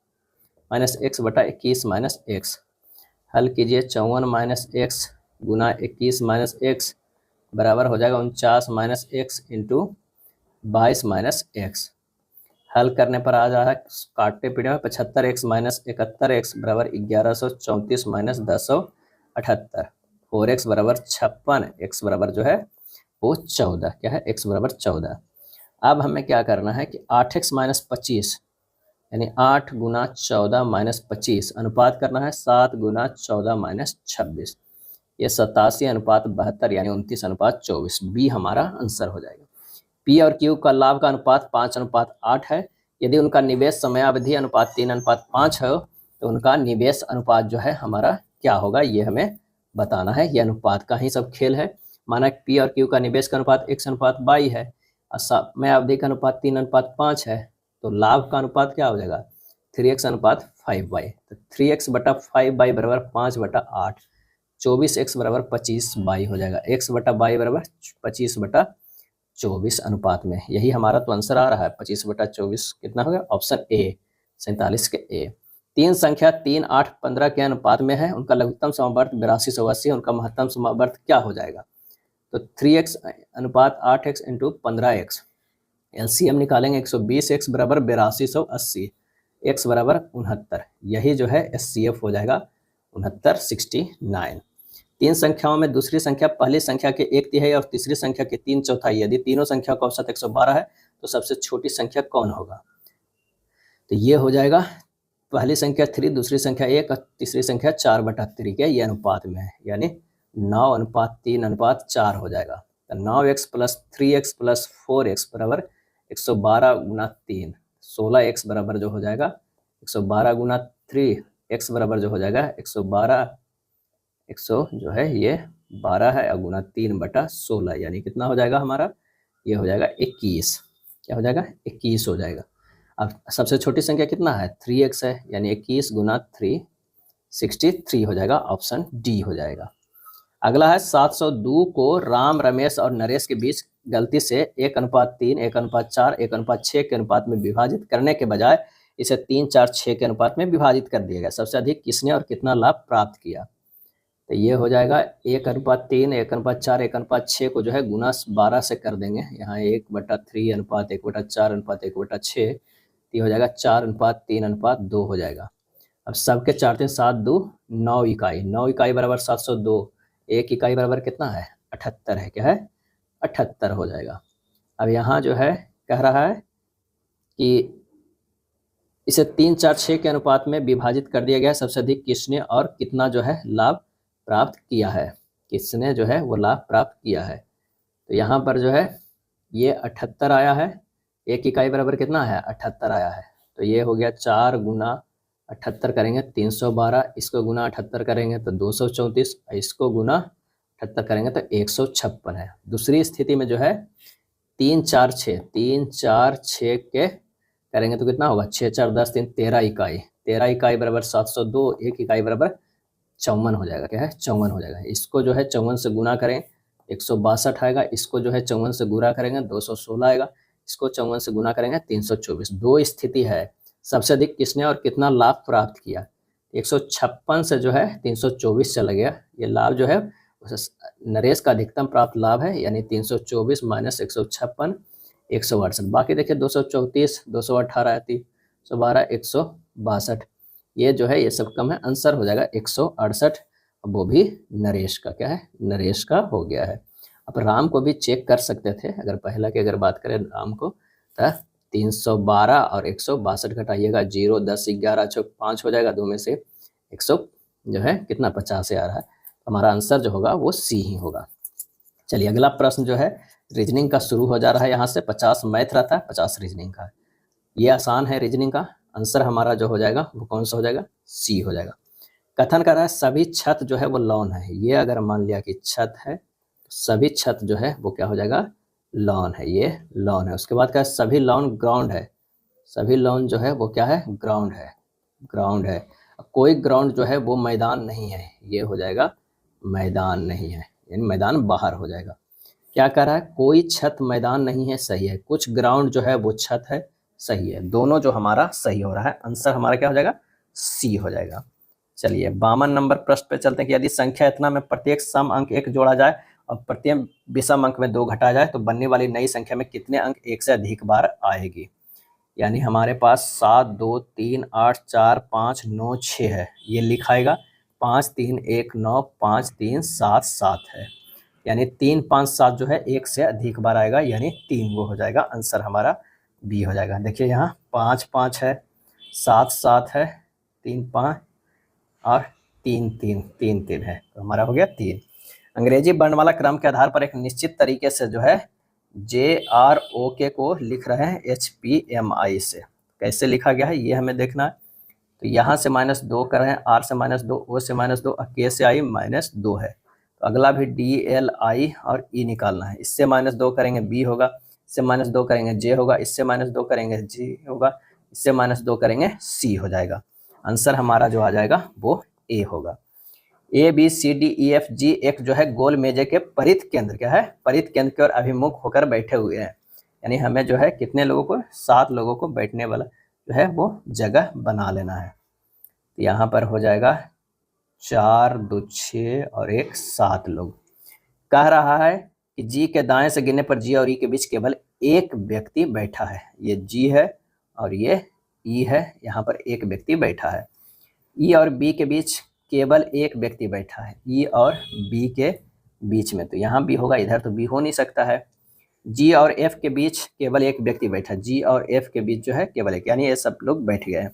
- x बटा 21 - x। हल कीजिए 54 - x गुना 21 - x बराबर हो जाएगा 49 - x इंटू 22 माइनस एक्स। हल करने पर आ जा रहा है काटते पीटे में 75x माइनस 71x बराबर 1134 माइनस 1078। 4x बराबर 56, x बराबर जो है वो 14, क्या है x बराबर 14। अब हमें क्या करना है कि 8x माइनस 25 यानी 8 गुना 14 माइनस 25 अनुपात करना है 7 गुना 14 माइनस 26। ये 87:72 यानी 29:24। बी हमारा आंसर हो जाएगा। पी और क्यू का लाभ का अनुपात 5:8 है। यदि उनका निवेश समयावधि अनुपात 3:5 है तो उनका निवेश अनुपात जो है हमारा क्या होगा, ये हमें बताना है। ये अनुपात का ही सब खेल है। माना पी और क्यू का निवेश का अनुपात 1:22 है और समयावधि का अनुपात 3:5 है, तो लाभ का अनुपात क्या हो जाएगा 3x/5y। तो 3x/5y बराबर 5/8। 24x बराबर 25y हो जाएगा। x/y बराबर 25/24 अनुपात में। यही हमारा तो आंसर आ रहा है 25/24 कितना होगा, ऑप्शन ए 47 के ए। तीन संख्या 3, 8, 15 के अनुपात में है। उनका लघुत्तम समवर्त 8280, उनका महत्तम समवर्त क्या हो जाएगा, तो 3x अनुपात 8x इंटू 15x। एलसीएम निकालेंगे 120x बराबर 8280, x बराबर 69। यही जो है एचसीएफ हो जाएगा 6969। तीन संख्याओं में दूसरी संख्या पहली संख्या के 1/3 और तीसरी संख्या के 3/4। यदि तीनों संख्या का औसत 112 है तो सबसे छोटी संख्या कौन होगा, तो ये हो जाएगा पहली संख्या 3, दूसरी संख्या 1 और तीसरी संख्या 4/3 के ये अनुपात में है, यानी 9:3:4 हो जाएगा। तो 9x plus 3x plus 4x बराबर 112 गुना 3, 16x बराबर जो हो जाएगा 112 गुना 3, x बराबर जो हो जाएगा 112, 100 जो है ये 12 है और गुना 3/16 यानी कितना हो जाएगा हमारा, ये हो जाएगा 21। क्या हो जाएगा 21 हो जाएगा। अब सबसे छोटी संख्या कितना है 3x है, यानी 21 गुना 3 63 हो जाएगा, ऑप्शन डी हो जाएगा। अगला है 702 को राम, रमेश और नरेश के बीच गलती से 1:3, 1:4, 1:6 के अनुपात में विभाजित करने के बजाय इसे 3, 4, 6 के अनुपात में विभाजित कर दिया गया। सबसे अधिक किसने और कितना लाभ प्राप्त किया, तो ये हो जाएगा 1:3, 1:4, 1:6 को जो है गुना 12 से कर देंगे। यहाँ 1/3 अनुपात 1/4 अनुपात 1/6, ये हो जाएगा 4:3:2 हो जाएगा। अब सबके 4 3 7 2 9 इकाई, 9 इकाई बराबर 702, 1 इकाई बराबर कितना है 78 है, क्या है 78 हो जाएगा। अब यहाँ जो है कह रहा है कि इसे 3, 4, 6 के अनुपात में विभाजित कर दिया गया है। सबसे अधिक किसने और कितना जो है लाभ प्राप्त किया है, किसने जो है वो लाभ प्राप्त किया है। तो यहाँ पर जो है ये 78 आया है, 1 इकाई बराबर कितना है 78 आया है। तो ये हो गया 4 गुना 78 करेंगे 312, इसको गुना 78 करेंगे तो 234, इसको गुना 78 करेंगे तो 156 है। दूसरी स्थिति में जो है 3, 4, 6, 3, 4, 6 के करेंगे तो कितना होगा 6, 4, 10, 3 13 इकाई, 13 इकाई बराबर 702, 1 इकाई बराबर 54 हो जाएगा, क्या है 54 हो जाएगा। इसको जो है 54 से गुना करें 162 आएगा, इसको जो है 54 से गुना करेंगे 216 आएगा, इसको 54 से गुना करेंगे 324। दो स्थिति है, सबसे अधिक किसने और कितना लाभ प्राप्त किया। 156 से जो है 324 चला गया, ये लाभ जो है नरेश का अधिकतम प्राप्त लाभ है, यानी 324 माइनस 156 168। बाकी देखिए 234, 218, 312, 162, ये जो है ये सब कम है, आंसर हो जाएगा 168। वो भी नरेश का, क्या है नरेश का हो गया है। अब राम को भी चेक कर सकते थे, अगर पहला की अगर बात करें राम को तो 312 और 162 घटाइएगा 0, 10, 11, 5 हो जाएगा, 2 में से 100 जो है कितना 50 से आ रहा है। हमारा आंसर जो होगा वो सी ही होगा। चलिए अगला प्रश्न जो है रीजनिंग का शुरू हो जा रहा है। यहाँ से 50 मैथ रहता है, 50 रीजनिंग का। ये आसान है रीजनिंग का। आंसर हमारा जो हो जाएगा वो कौन सा हो जाएगा, सी हो जाएगा। कथन कर रहा है सभी छत जो है वो लॉन है। ये अगर मान लिया कि छत है तो सभी छत जो है वो क्या हो जाएगा लॉन है, ये लॉन है। उसके बाद क्या है सभी लॉन ग्राउंड है, सभी लॉन जो है वो क्या है ग्राउंड है, ग्राउंड है। कोई ग्राउंड जो है वो मैदान नहीं है, ये हो जाएगा मैदान नहीं है, यानी मैदान बाहर हो जाएगा। क्या कह रहा है कोई छत मैदान नहीं है, सही है। कुछ ग्राउंड जो है वो छत है, सही है। दोनों जो हमारा सही हो रहा है, आंसर हमारा क्या हो जाएगा सी हो जाएगा। चलिए 52 नंबर प्रश्न पे चलते हैं कि यदि संख्या इतना में प्रत्येक सम अंक 1 जोड़ा जाए और प्रत्येक विषम अंक में 2 घटाया जाए तो बनने वाली नई संख्या में कितने अंक 1 से अधिक बार आएगी। यानी हमारे पास 7, 2, 3, 8, 4, 5, 9, 6 है, ये लिखाएगा 5, 3, 1, 9, 5, 3, 7, 7 है। यानी 3, 5, 7 जो है 1 से अधिक बार आएगा, यानी 3 वो हो जाएगा। आंसर हमारा बी हो जाएगा। देखिए यहाँ 5, 5 है, 7, 7 है, 3, 5 और 3, 3, 3, 3 है, तो हमारा हो गया 3। अंग्रेजी वर्णमाला क्रम के आधार पर एक निश्चित तरीके से जो है JROK को लिख रहे हैं HPMI से। कैसे लिखा गया है ये हमें देखना है। तो यहाँ से -2 कर रहे हैं, R से -2, O से -2 और K से I -2 है। तो अगला भी DL I और E निकालना है। इससे -2 करेंगे B होगा, इससे -2 करेंगे J होगा, इससे -2 करेंगे G होगा, इससे -2 करेंगे C हो जाएगा। आंसर हमारा जो आ जाएगा वो A होगा। ABCDEFG एक जो है गोल मेजे के परिध केंद्र, क्या है, परिध केंद्र की ओर अभिमुख होकर बैठे हुए हैं। यानी हमें जो है कितने लोगों को, 7 लोगों को बैठने वाला जो है वो जगह बना लेना है। तो यहाँ पर हो जाएगा 4, 2, 6 और 1, 7 लोग। कह रहा है कि जी के दाएं से गिनने पर जी और ई के बीच केवल एक व्यक्ति बैठा है। ये जी है और ये ई है, यहाँ पर एक व्यक्ति बैठा है। ई और बी के बीच केवल एक व्यक्ति बैठा है, ई और बी के बीच में, तो यहाँ बी होगा, इधर तो बी हो नहीं सकता है। जी और एफ के बीच केवल एक व्यक्ति बैठा है, जी और एफ के बीच जो है केवल एक, यानी ये सब लोग बैठ गए हैं।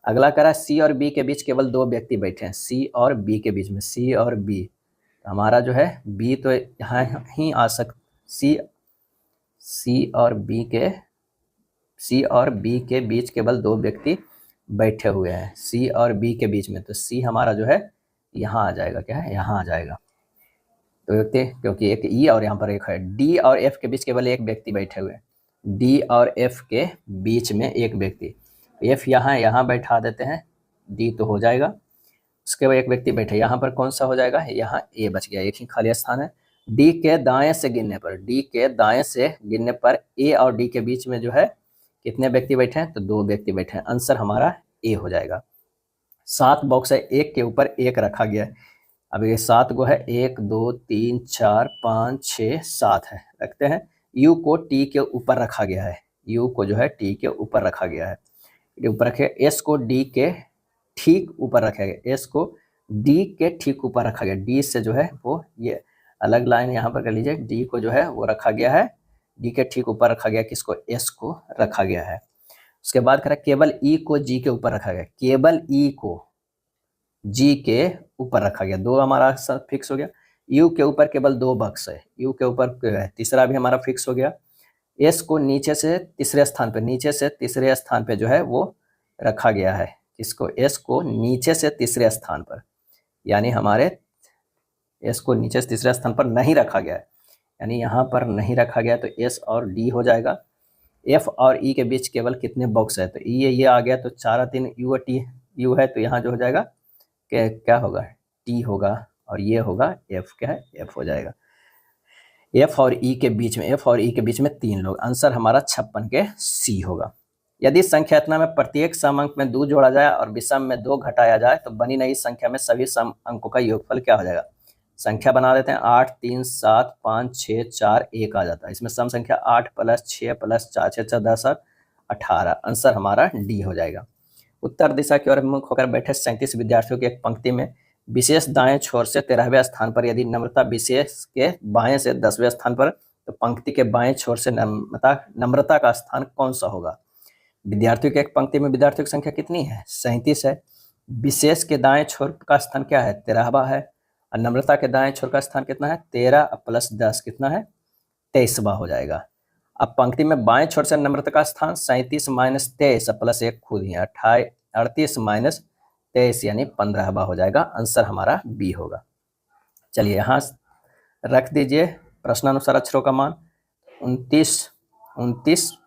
अगला करा सी और बी के बीच केवल 2 व्यक्ति बैठे हैं, सी और बी के बीच में, सी और बी, तो हमारा जो है बी तो यहाँ ही आ सी और बी के बीच केवल 2 व्यक्ति बैठे हुए हैं, सी और बी के बीच में, तो सी हमारा जो है यहाँ आ जाएगा, क्या है, यहाँ आ जाएगा। तो व्यक्ति, क्योंकि एक ई और यहाँ पर एक है। डी और एफ के बीच केवल एक व्यक्ति बैठे हुए हैं, डी और एफ के बीच में एक व्यक्ति, एफ यहाँ बैठा देते हैं, डी तो हो जाएगा। उसके बाद एक व्यक्ति बैठे, यहाँ पर कौन सा हो जाएगा, यहाँ ए बच गया, एक ही खाली स्थान है। डी के दाएं से गिनने पर ए और डी के बीच में जो है कितने व्यक्ति बैठे हैं, तो 2 व्यक्ति बैठे हैं। आंसर हमारा ए हो जाएगा। 7 बॉक्स है, एक के ऊपर एक रखा गया है। अब ये 7 गो है, 1, 2, 3, 4, 5, 6, 7 है, रखते हैं। यू को टी के ऊपर रखा गया है, यू को जो है टी के ऊपर रखा गया है, ऊपर रखे। एस को डी के ठीक ऊपर रखा गया, एस को डी के ठीक ऊपर रखा गया, डी से जो है वो ये अलग लाइन यहाँ पर कर लीजिए, डी को जो है वो रखा गया है, डी के ठीक ऊपर रखा गया, किसको, एस को रखा गया है। उसके बाद करा केवल ई को जी के ऊपर रखा गया, केवल ई को जी के ऊपर रखा गया, 2 हमारा फिक्स हो गया। यू के ऊपर केवल 2 बक्स है, यू के ऊपर तीसरा भी हमारा फिक्स हो गया। एस को नीचे से तीसरे स्थान पे जो है वो रखा गया है, इसको एस को नीचे से तीसरे स्थान पर, यानी हमारे एस को नीचे से तीसरे स्थान पर नहीं रखा गया है, यानी यहाँ पर नहीं रखा गया, तो एस और डी हो जाएगा। एफ और ई के बीच केवल कितने बॉक्स है, तो ये आ गया, तो 4 3 यू और टी, यू है तो यहाँ जो हो जाएगा क्या होगा, टी होगा, और ये होगा एफ, क्या है, एफ हो जाएगा। एफ और ई के बीच में 3 लोग, आंसर हमारा 56 के सी होगा। यदि संख्यात्मक में प्रत्येक सम अंक में 2 जोड़ा जाए और विषम में 2 घटाया जाए तो बनी नई संख्या में सभी सम अंकों का योगफल क्या हो जाएगा। संख्या बना देते हैं, 8, 3, 7, 5, 6, 4, 1 आ जाता है। इसमें सम संख्या 8 + 6 + 4, 6, 4, 10, 18, आंसर हमारा डी हो जाएगा। उत्तर दिशा की ओर अभिमुख होकर बैठे 37 विद्यार्थियों की एक पंक्ति में विशेष दाएं छोर से 13वें स्थान पर, यदि नम्रता विशेष के बाएं से 10वें स्थान पर, तो पंक्ति के बाएं छोर से नम्रता का स्थान कौन सा होगा। विद्यार्थियों की एक पंक्ति में विद्यार्थियों की संख्या कितनी है, 37 है। विशेष के दाएं छोर का स्थान क्या है, 13वां है, और नम्रता के दाएं छोर का स्थान कितना है, 13 + 10 कितना है, 23वां हो जाएगा। अब पंक्ति में बाएं छोर से नम्रता का स्थान 37 - 23 + 1 खुद ही 38 - 23 यानी 15वां हो जाएगा। आंसर हमारा बी होगा। चलिए यहाँ रख दीजिए प्रश्नानुसार अक्षरों का मान। 29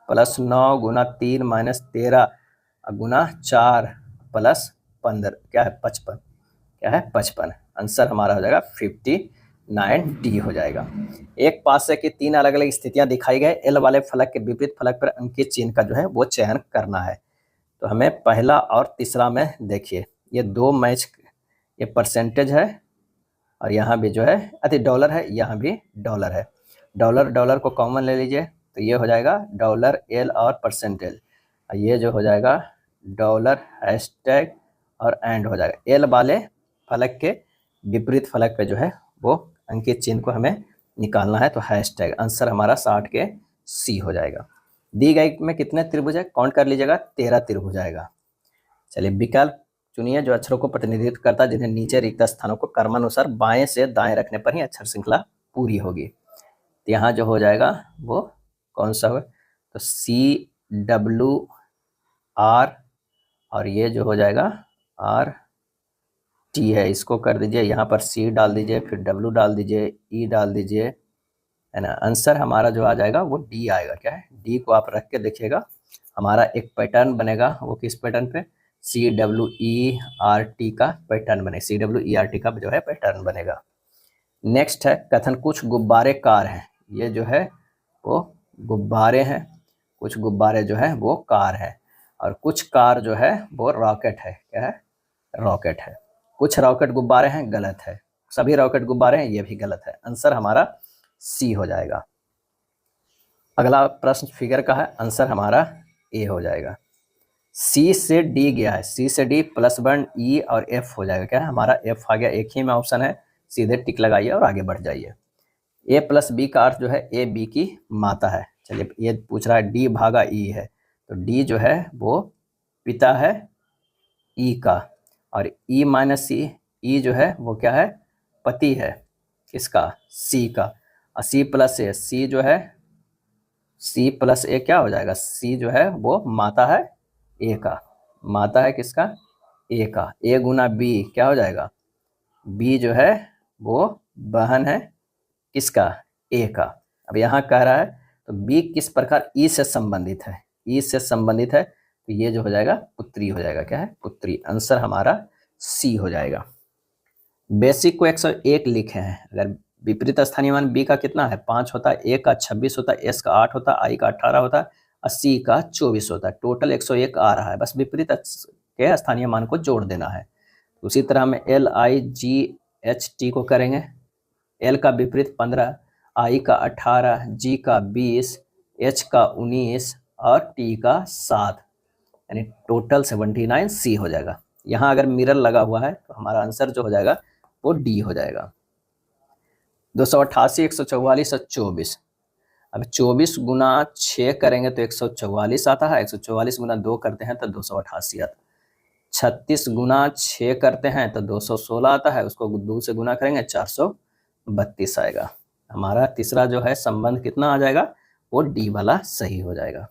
+ 9 × 3 - 13 × 4 + 15 क्या है, 55, क्या है, 55। आंसर हमारा हो जाएगा 59 डी हो जाएगा। एक पासे की 3 अलग अलग स्थितियां दिखाई गए, एल वाले फलक के विपरीत फलक पर अंकित चिन्ह का जो है वो चयन करना है। तो हमें पहला और तीसरा में देखिए, ये 2 मैच, ये परसेंटेज है और यहाँ भी जो है अति डॉलर है, यहाँ भी डॉलर है। डॉलर डॉलर को कॉमन ले लीजिए तो ये हो जाएगा डॉलर एल और परसेंटेज, ये जो हो जाएगा डॉलर हैशटैग और एंड हो जाएगा। एल वाले फलक के विपरीत फलक पे जो है वो अंकित चिन्ह को हमें निकालना है, तो हैशटैग। आंसर हमारा 60 के सी हो जाएगा। दी गई में कितने त्रिभुज है काउंट कर लीजिएगा, 13 त्रिभुज आएगा। चलिए विकल्प चुनिए जो अक्षरों को प्रतिनिधित्व करता है, जिन्हें नीचे रिक्त स्थानों को क्रमानुसार बाएं से दाएं रखने पर ही अक्षर श्रृंखला पूरी होगी। तो यहाँ जो हो जाएगा वो कौन सा हो, तो सी डब्ल्यू आर और ये जो हो जाएगा आर टी है, इसको कर दीजिए यहाँ पर सी डाल दीजिए, फिर डब्ल्यू डाल दीजिए, ई डाल दीजिए, है ना। आंसर हमारा जो आ जाएगा वो डी आएगा। क्या है, डी को आप रख के देखिएगा, हमारा एक पैटर्न बनेगा। वो किस पैटर्न पे, C W E R T का पैटर्न बनेगा, C W E R T का जो है पैटर्न बनेगा। नेक्स्ट है कथन कुछ गुब्बारे कार हैं। ये जो है वो गुब्बारे हैं, कुछ गुब्बारे जो है वो कार है, और कुछ कार जो है वो रॉकेट है। क्या है, रॉकेट है। कुछ रॉकेट गुब्बारे हैं, गलत है। सभी रॉकेट गुब्बारे हैं, ये भी गलत है। आंसर हमारा सी हो जाएगा। अगला प्रश्न फिगर का है, आंसर हमारा ए हो जाएगा। सी से डी गया है, सी से डी +1 ई और एफ हो जाएगा। क्या है, हमारा एफ आ गया, एक ही में ऑप्शन है, सीधे टिक लगाइए और आगे बढ़ जाइए। ए प्लस बी का अर्थ जो है ए बी की माता है। चलिए ये पूछ रहा है डी भागा ई है, तो डी जो है वो पिता है ई का, और ई माइनस सी, ई जो है वो क्या है, पति है किसका, सी का। और सी प्लस ए, सी जो है सी प्लस ए क्या हो जाएगा, सी जो है वो माता है ए का, माता है किसका, ए का। ए गुना बी क्या हो जाएगा, बी जो है वो बहन है किसका, ए का। अब यहाँ कह रहा है तो बी किस प्रकार ई से संबंधित है, ई से संबंधित है, तो ये जो हो जाएगा पुत्री हो जाएगा। क्या है, पुत्री। आंसर हमारा सी हो जाएगा। बेसिक को 101 लिखे हैं, अगर विपरीत स्थानीय मान बी का कितना है, 5 होता है, ए का 26 होता है, एस का 8 होता है, आई का 18 होता है, और सी का 24 होता है। टोटल 101 आ रहा है, बस विपरीत के स्थानीय मान को जोड़ देना है। उसी तरह हम L I ji H T को करेंगे। एल का विपरीत 15, आई का 18, जी का 20, एच का 19 और टी का 7, यानी टोटल 79 सी हो जाएगा। यहाँ अगर मिरर लगा हुआ है तो हमारा आंसर जो हो जाएगा वो डी हो जाएगा। 288, 144 और 24। अब 24 गुना 6 करेंगे तो 144 आता है, 144 गुना 2 करते हैं तो 288 आता है। 36 गुना 6 करते हैं तो 216 आता है, उसको 2 से गुना करेंगे 432 आएगा। हमारा तीसरा जो है संबंध कितना आ जाएगा, वो डी वाला सही हो जाएगा।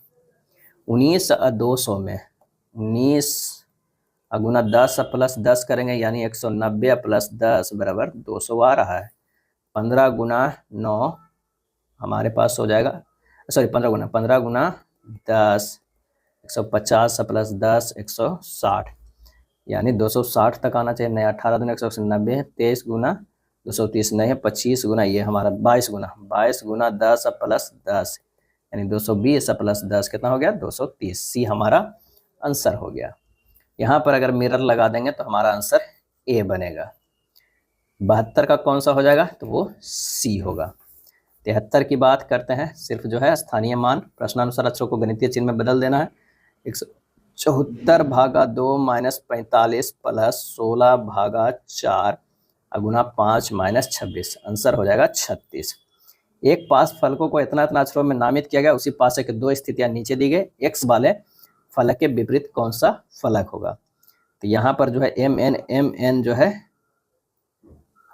19 और 200 में 19 गुना 10 प्लस 10 करेंगे, यानी 190 प्लस 10 बराबर 200 आ रहा है। 15 गुना 9 हमारे पास हो जाएगा, सॉरी 15 गुना 10 150 प्लस 10 160, यानी 260 तक आना चाहिए। नया 18 दूना 190, 23 गुना 230 नहीं है, 25 गुना ये हमारा 22 गुना 10 प्लस 10, यानी 220 प्लस 10 कितना हो गया, 230। सी हमारा आंसर हो गया। यहाँ पर अगर मिरर लगा देंगे तो हमारा आंसर ए बनेगा। 72 का कौन सा हो जाएगा, तो वो सी होगा। 73 की बात करते हैं, सिर्फ जो है स्थानीय मान प्रश्नानुसार अक्षरों को गणितीय चिन्ह में बदल देना है। 174 भागा 2 माइनस 45 प्लस 16 भागा 4 गुना 5 माइनस 26, आंसर हो जाएगा 36। एक पास फलकों को इतना अक्षरों में नामित किया गया, उसी पासे के 2 स्थितियां नीचे दी गई। एक्स वाले फलक के विपरीत कौन सा फलक होगा, तो यहाँ पर जो है एम एन जो है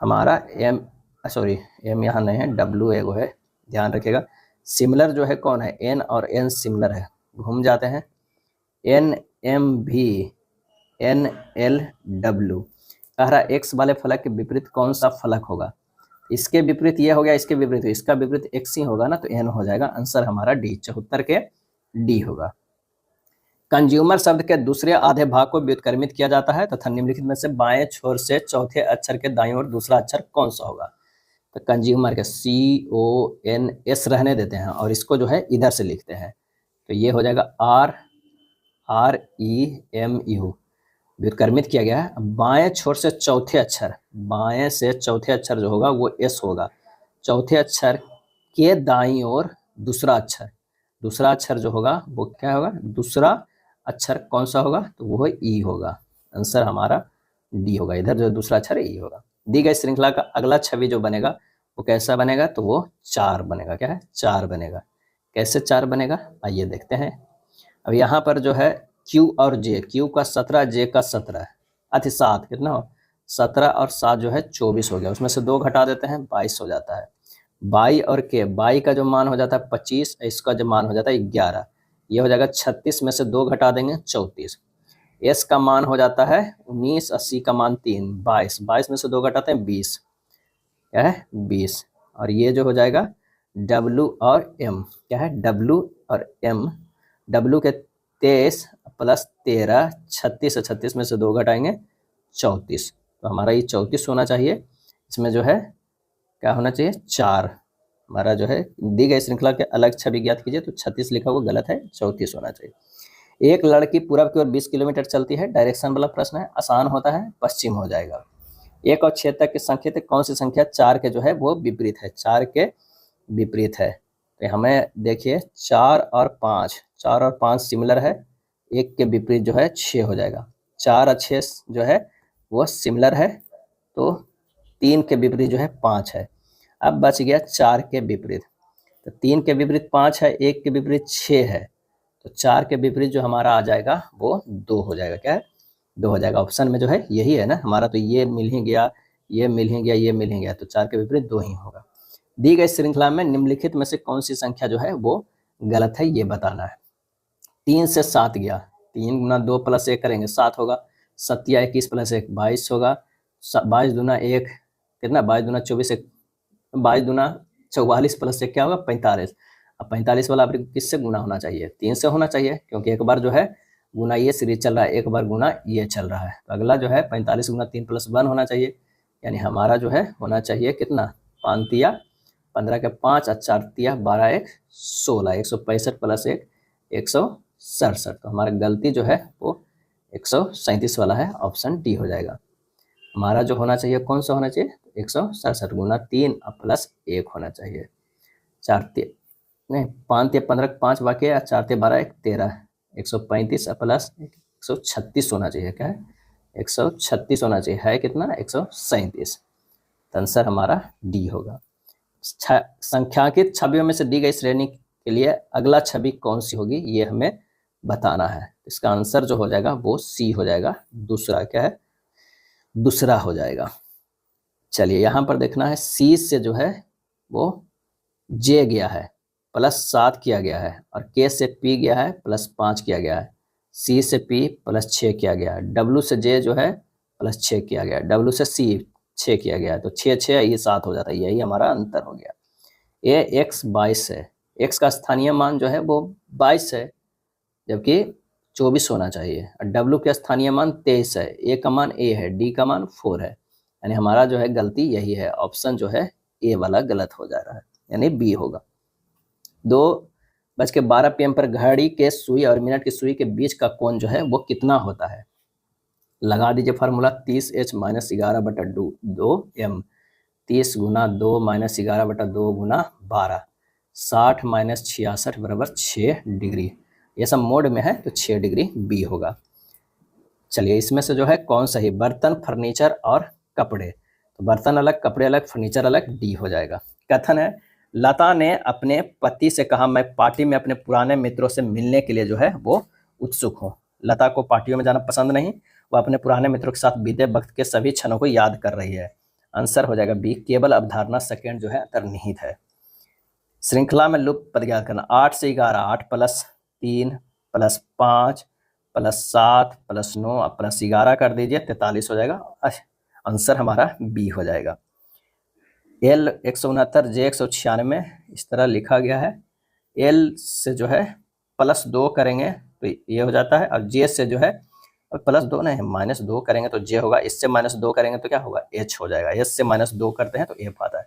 हमारा एम यहाँ नहीं है, डब्ल्यू एगो है, ध्यान रखिएगा। सिमिलर जो है कौन है, एन और एन सिमिलर है, घूम जाते हैं। एन एम भी एन एल डब्ल्यू, कह रहा एक्स वाले फलक के विपरीत कौन सा फलक होगा, इसके विपरीत ये हो गया, इसके विपरीत इसका विपरीत एक्स ही होगा ना, तो एन हो जाएगा। आंसर हमारा डी, 74 के डी होगा। कंज्यूमर शब्द के दूसरे आधे भाग को व्युत्क्रमित किया जाता है तथा निम्नलिखित में से बाएं छोर से चौथे अक्षर के दाईं ओर दूसरा अक्षर कौन सा होगा, तो कंज्यूमर के CONS रहने देते हैं और इसको जो है इधर से लिखते हैं, तो ये हो जाएगा REMU, व्युत्क्रमित किया गया है। बाएं छोर से चौथे अक्षर, बाएं से चौथे अक्षर जो होगा वो एस होगा। चौथे अक्षर के दाईं ओर दूसरा अक्षर जो होगा वो क्या होगा, दूसरा अक्षर कौन सा होगा, तो वो ई होगा। आंसर हमारा डी होगा। इधर जो दूसरा अक्षर ई होगा। दी गई श्रृंखला का अगला छवि जो बनेगा वो कैसा बनेगा, तो वो 4 बनेगा। क्या है, 4 बनेगा। कैसे 4 बनेगा, आइए देखते हैं। अब यहाँ पर जो है Q और J, Q का 17, J का 17 अति 7 कितना हो, 17 और 7 जो है 24 हो गया। उसमें से 2 घटा देते हैं, 22 हो जाता है। बाई और के, बाई का जो मान हो जाता है 25, इसका जो मान हो जाता है 11, ये हो जाएगा 36 में से 2 घटा देंगे 34। एस का मान हो जाता है 19, 80 का मान 3, 22, 22 में से 2 घटाते हैं 20, क्या है 20। और ये जो हो जाएगा W और M, क्या है W और M, W के 23 प्लस 13, 36, 36 में से 2 घटाएंगे 34, तो हमारा ये 34 होना चाहिए। इसमें जो है क्या होना चाहिए, 4। हमारा जो है दी गई श्रृंखला के अलग छवि ज्ञात कीजिए, तो 36 लिखा हुआ गलत है, 34 होना चाहिए। एक लड़की पूरब की ओर 20 किलोमीटर चलती है, डायरेक्शन वाला प्रश्न है, आसान होता है, पश्चिम हो जाएगा। 1 और 6 तक के संख्या कौन सी संख्या 4 के जो है वो विपरीत है, 4 के विपरीत है। तो हमें देखिए 4 और 5 सिमिलर है, 1 के विपरीत जो है 6 हो जाएगा। 4 और 6 जो है वो सिमिलर है, तो 3 के विपरीत जो है 5 है। अब बच गया 4 के विपरीत, तो 3 के विपरीत 5 है, 1 के विपरीत 6 है, तो 4 के विपरीत जो हमारा आ जाएगा वो 2 हो जाएगा। क्या है, 2 हो जाएगा। ऑप्शन में जो है यही है ना हमारा, तो ये मिल ही गया, ये मिल ही गया, ये मिल ही गया, तो 4 के विपरीत 2 ही होगा। दी गई श्रृंखला में निम्नलिखित में से कौन सी संख्या जो है वो गलत है, ये बताना है। 3 से 7 गया, 3 गुना 2 प्लस 1 करेंगे 7 होगा। 7 या 21 प्लस 1 22 होगा। 22 दूना 1 कितना, 22 दूना 24, 22 दूना 44 प्लस 1 क्या होगा 45। अब 45 वाला आपको किससे गुना होना चाहिए, 3 से होना चाहिए, क्योंकि एक बार जो है गुना ये सीरीज चल रहा है, एक बार गुना ये चल रहा है। तो अगला जो है 45 गुना 3 प्लस 1 होना चाहिए, यानी हमारा जो है होना चाहिए कितना, 5 तिया 15 के 5 और 4 तिया 12 1 16, 165 प्लस 1 167। तो हमारा गलती जो है वो 137 वाला है, ऑप्शन डी हो जाएगा। हमारा जो होना चाहिए कौन सा होना चाहिए, 167 गुना 3 प्लस 1 होना चाहिए। 4 नहीं 5 तिया 15 5 बाकी, 4 तिया 12 1 13, 135 प्लस 136 होना चाहिए। क्या है, 136 होना चाहिए, है कितना 137। आंसर हमारा डी होगा। संख्याकित छवियों में से दी गई श्रेणी के लिए अगला छवि कौन सी होगी, ये हमें बताना है। इसका आंसर जो हो जाएगा वो सी हो जाएगा, दूसरा। क्या है, दूसरा हो जाएगा। चलिए यहाँ पर देखना है, सी से जो है वो जे गया है, प्लस 7 किया गया है, और के से पी गया है, प्लस 5 किया गया है। सी से पी प्लस 6 किया गया है। डब्ल्यू से जे जो है प्लस 6 किया गया है। डब्ल्यू से सी 6 किया गया है, तो 6 6 ये 7 हो जाता है, यही हमारा अंतर हो गया। ए एक्स 22 है, एक्स का स्थानीय मान जो है वो 22 है, जबकि 24 होना चाहिए। और डब्ल्यू का स्थानीय मान 23 है, ए का मान ए है, डी का मान 4 है, यानी हमारा जो है गलती यही है, ऑप्शन जो है ए वाला गलत हो जा रहा है, यानी बी होगा। 2:12 PM पर घड़ी के सुई और मिनट की सुई के बीच का कोण जो है वो कितना होता है, लगा दीजिए फार्मूला। 30h माइनस 11/2m, 30 गुना 2 माइनस 11/2 गुना 12, 60 माइनस 66 बराबर 6 डिग्री। ये सब मोड में है, तो 6 डिग्री बी होगा। चलिए इसमें से जो है कौन सही, बर्तन, फर्नीचर और कपड़े, तो बर्तन अलग, कपड़े अलग, फर्नीचर अलग, डी हो जाएगा। कथन है, लता ने अपने पति से कहा, मैं पार्टी में अपने पुराने मित्रों से मिलने के लिए जो है वो उत्सुक हूँ। लता को पार्टियों में जाना पसंद नहीं, वह अपने पुराने मित्रों के साथ बीते वक्त के सभी क्षणों को याद कर रही है। आंसर हो जाएगा बी, केवल अवधारणा सेकंड जो है अंतर्निहित है। श्रृंखला में लुप्त पद ज्ञात करना, 8 से 11, 8 plus 3 plus 5 plus 7 plus 9 plus 11 कर दीजिए, 43 हो जाएगा। आंसर हमारा बी हो जाएगा। एल 169, जे 196 इस तरह लिखा गया है। एल से जो है प्लस 2 करेंगे तो ये हो जाता है, और जे से जो है प्लस 2 नहीं माइनस 2 करेंगे तो जे होगा, इससे माइनस 2 करेंगे तो क्या होगा, एच हो जाएगा। एस से माइनस 2 करते हैं तो एफ आता है,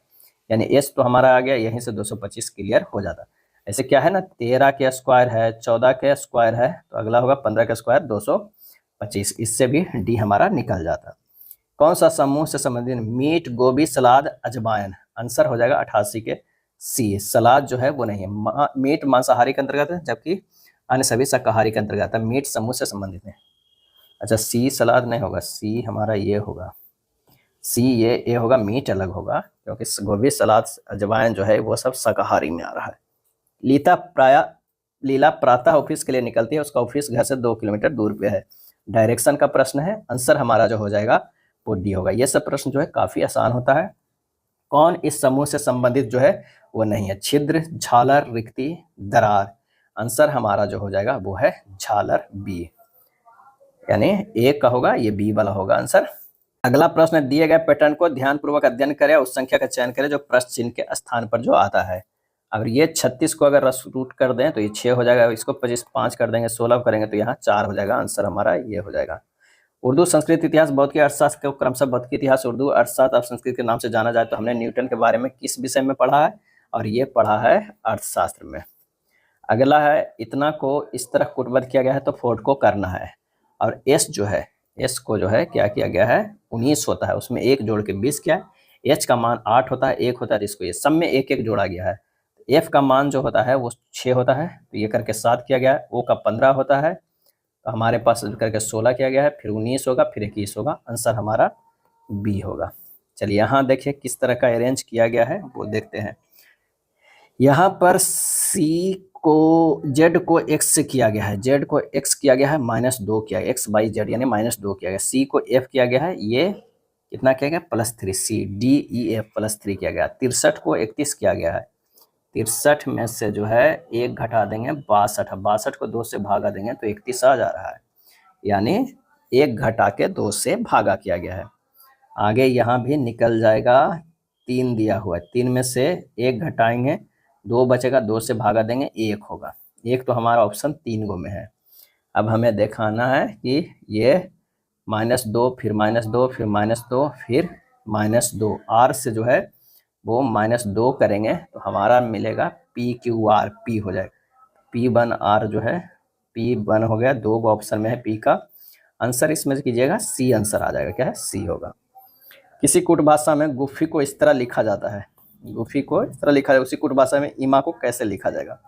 यानी एस तो हमारा आ गया, यहीं से 225 क्लियर हो जाता है। ऐसे क्या है ना, 13 के स्क्वायर है, 14 के स्क्वायर है, तो अगला होगा 15 के स्क्वायर 225, इससे भी डी हमारा निकल जाता। कौन सा समूह से संबंधित? मीट, गोभी, सलाद, अजवाइन। आंसर हो जाएगा 88 के सी। सलाद जो है वो नहीं है। मीट मांसाहारी के अंतर्गत है, जबकि अन्य सभी शाकाहारी के अंतर्गत है। मीट समूह से संबंधित है। अच्छा, सी सलाद नहीं होगा, सी हमारा ये होगा, सी ये होगा, मीट अलग होगा, क्योंकि गोभी, सलाद, अजवाइन जो है वो सब शाकाहारी में आ रहा है। लीला प्रातः ऑफिस के लिए निकलती है, उसका ऑफिस घर से 2 किलोमीटर दूर पे है। डायरेक्शन का प्रश्न है, आंसर हमारा जो हो जाएगा वो डी होगा। ये सब प्रश्न जो है काफी आसान होता है। कौन इस समूह से संबंधित जो है वो नहीं है? छिद्र, झालर, रिक्ति, दरार। आंसर हमारा जो हो जाएगा वो है झालर, बी, यानी ए का होगा, ये बी वाला होगा आंसर। अगला प्रश्न, दिए गए पैटर्न को ध्यानपूर्वक अध्ययन करें, उस संख्या का चयन करें जो प्रश्न चिन्ह के स्थान पर जो आता है। अगर ये 36 को अगर रूट कर दें तो ये 6 हो जाएगा, इसको 25 5 कर देंगे, 16 करेंगे तो यहाँ 4 हो जाएगा। आंसर हमारा ये हो जाएगा। उर्दू, संस्कृत, इतिहास, भौतिकी, अर्थशास्त्र को क्रमशः भौतिकी, इतिहास, उर्दू, अर्थशास्त्र और संस्कृत के नाम से जाना जाए तो हमने न्यूटन के बारे में किस विषय में पढ़ा है? और ये पढ़ा है अर्थशास्त्र में। अगला है, इतना को इस तरह कूटबद्ध किया गया है तो फोर्ट को करना है। और एस जो है, एस को जो है क्या किया गया है? 19 होता है, उसमें 1 जोड़ के 20 किया है। एच का मान 8 होता है, 1 होता है, इसको ये सब में 1 जोड़ा गया है। एफ का मान जो होता है वो 6 होता है, तो ये करके 7 किया गया है। ओ का 15 होता है, तो हमारे पास करके 16 किया गया है, फिर 19 होगा, फिर 21 होगा। आंसर हमारा बी होगा। चलिए यहाँ देखिए किस तरह का अरेंज किया गया है वो देखते हैं। यहाँ पर सी को, जेड को एक्स से किया गया है, जेड को एक्स किया गया है, -2 किया गया, एक्स बाई जेड यानी -2 किया गया। सी को एफ किया गया है, ये कितना किया गया? +3। सी डी ई एफ +3 किया गया। 63 को 31 किया गया है, 63 में से जो है 1 घटा देंगे, 62, 62 को 2 से भागा देंगे तो 31 आ जा रहा है, यानी 1 घटा के 2 से भागा किया गया है। आगे यहाँ भी निकल जाएगा, 3 दिया हुआ है, 3 में से 1 घटाएंगे, 2 बचेगा, 2 से भागा देंगे, 1 होगा। 1 तो हमारा ऑप्शन 3 गो में है। अब हमें दिखाना है कि ये -2 फिर -2 फिर -2 फिर -2, आर से जो है वो -2 करेंगे तो हमारा मिलेगा PQR, पी हो जाएगा। P1R जो है, P1 हो गया, 2 ऑप्शन में है पी का। आंसर इसमें से कीजिएगा सी, आंसर आ जाएगा, क्या है? सी होगा। किसी कूट भाषा में गुफी को इस तरह लिखा जाता है, गुफी को इस तरह लिखा जाएगा, उसी कूट भाषा में ईमा को कैसे लिखा जाएगा?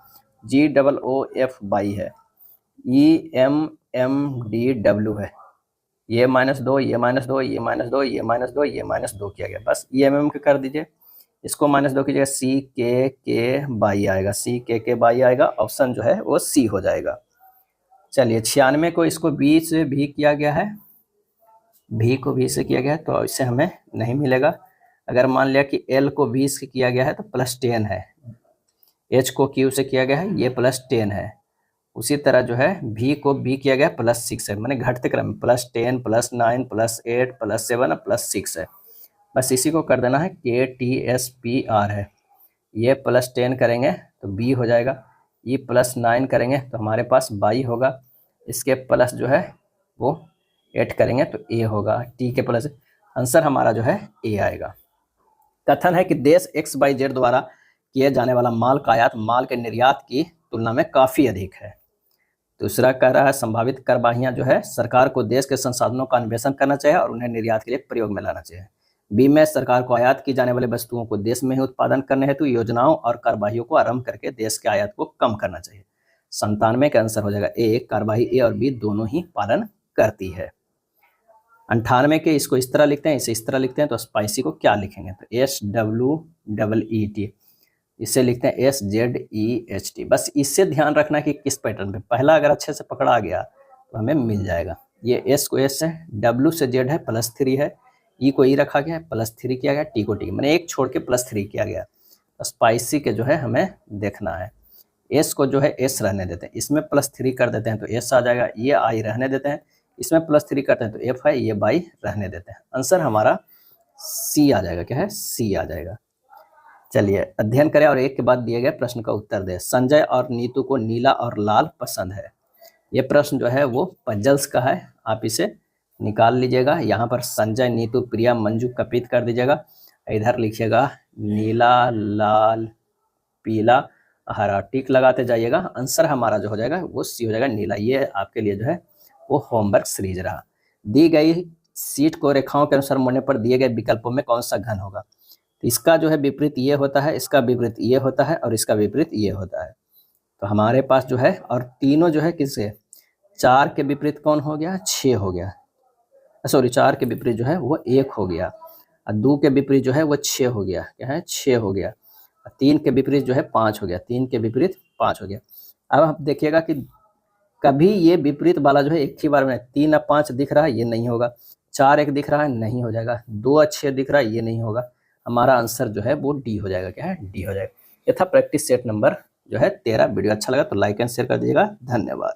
GOOF बाई है, EMMDW है, ये -2, ये -2, ये -2, ये -2, ये -2 किया गया, बस EMM के कर दीजिए, इसको -2 कीजिएगा, CKK बाई आएगा, CKK बाई आएगा। ऑप्शन जो है वो सी हो जाएगा। चलिए 96 को इसको 20 से भी किया गया है, भी को 20 से किया गया है तो इससे हमें नहीं मिलेगा। अगर मान लिया कि L को 20 से किया गया है तो +10 है, H को Q से किया गया है, ये +10 है। उसी तरह जो है V को B किया गया +6 है, मैंने घटते क्रम में +10 +9 +8 +7 +6 है। बस इसी को कर देना है, KTSPR है, ये +10 करेंगे तो B हो जाएगा, ये +9 करेंगे तो हमारे पास 22 होगा, इसके प्लस जो है वो 8 करेंगे तो A होगा, T के प्लस। आंसर हमारा जो है A आएगा। कथन है कि देश XYZ द्वारा किए जाने वाला माल का आयात माल के निर्यात की तुलना में काफ़ी अधिक है। दूसरा कह रहा है संभावित कार्यवाहियां जो है, सरकार को देश के संसाधनों का अन्वेषण करना चाहिए और उन्हें निर्यात के लिए प्रयोग में लाना चाहिए। बी में सरकार को आयात की जाने वाली वस्तुओं को देश में ही उत्पादन करने हेतु योजनाओं और कार्यवाहियों को आरंभ करके देश के आयात को कम करना चाहिए। 97 का आंसर हो जाएगा ए, कार्यवाही ए और बी दोनों ही पालन करती है। 98 के इसको इस तरह लिखते हैं, इसे इस तरह लिखते हैं, तो स्पाइसी को क्या लिखेंगे? तो SWEET, इसे लिखते हैं SZEHT। बस इससे ध्यान रखना कि किस पैटर्न पे, पहला अगर अच्छे से पकड़ा गया तो हमें मिल जाएगा। ये S को S है, W से Z है, +3 है, E को E रखा गया है, +3 किया गया, T को T, मैंने एक छोड़ के +3 किया गया। स्पाइसी के जो है हमें देखना है, S को जो है S रहने देते हैं, इसमें +3 कर देते हैं तो S आ जाएगा, ये I रहने देते हैं, इसमें +3 करते हैं तो F है, ये बाई रहने देते हैं। आंसर हमारा C आ जाएगा, क्या है? C आ जाएगा। चलिए अध्ययन करें और एक के बाद दिए गए प्रश्न का उत्तर दें। संजय और नीतू को नीला और लाल पसंद है। ये प्रश्न जो है वो पजल्स का है, आप इसे निकाल लीजिएगा। यहाँ पर संजय, नीतू, प्रिया, मंजू कपित कर दीजिएगा, इधर लिखिएगा नीला, लाल, पीला, हरा, टिक लगाते जाइएगा। आंसर हमारा जो हो जाएगा वो सी हो जाएगा, नीला। ये आपके लिए जो है वो होमवर्क सीरीज रहा। दी गई शीट को रेखाओं के अनुसार मोड़ने पर दिए गए विकल्पों में कौन सा घन होगा। तो इसका जो है विपरीत ये होता है, इसका विपरीत ये होता है और इसका विपरीत ये होता है। तो हमारे पास जो है, और तीनों जो है किससे, 4 के विपरीत कौन हो गया, 6 हो गया, सॉरी 4 के विपरीत जो है वो 1 हो गया, और 2 के विपरीत जो है वो 6 हो गया, क्या है 6 हो गया, और 3 के विपरीत जो है 5 हो गया, 3 के विपरीत 5 हो गया। अब आप देखिएगा कि कभी ये विपरीत वाला जो है एक ही बार में 3 और 5 दिख रहा है, ये नहीं होगा, 4 1 दिख रहा है, नहीं हो जाएगा, 2 और 6 दिख रहा है, ये नहीं होगा। हमारा आंसर जो है वो डी हो जाएगा, क्या है डी हो जाएगा। ये था प्रैक्टिस सेट नंबर जो है 13। वीडियो अच्छा लगा तो लाइक एंड शेयर कर दीजिएगा। धन्यवाद।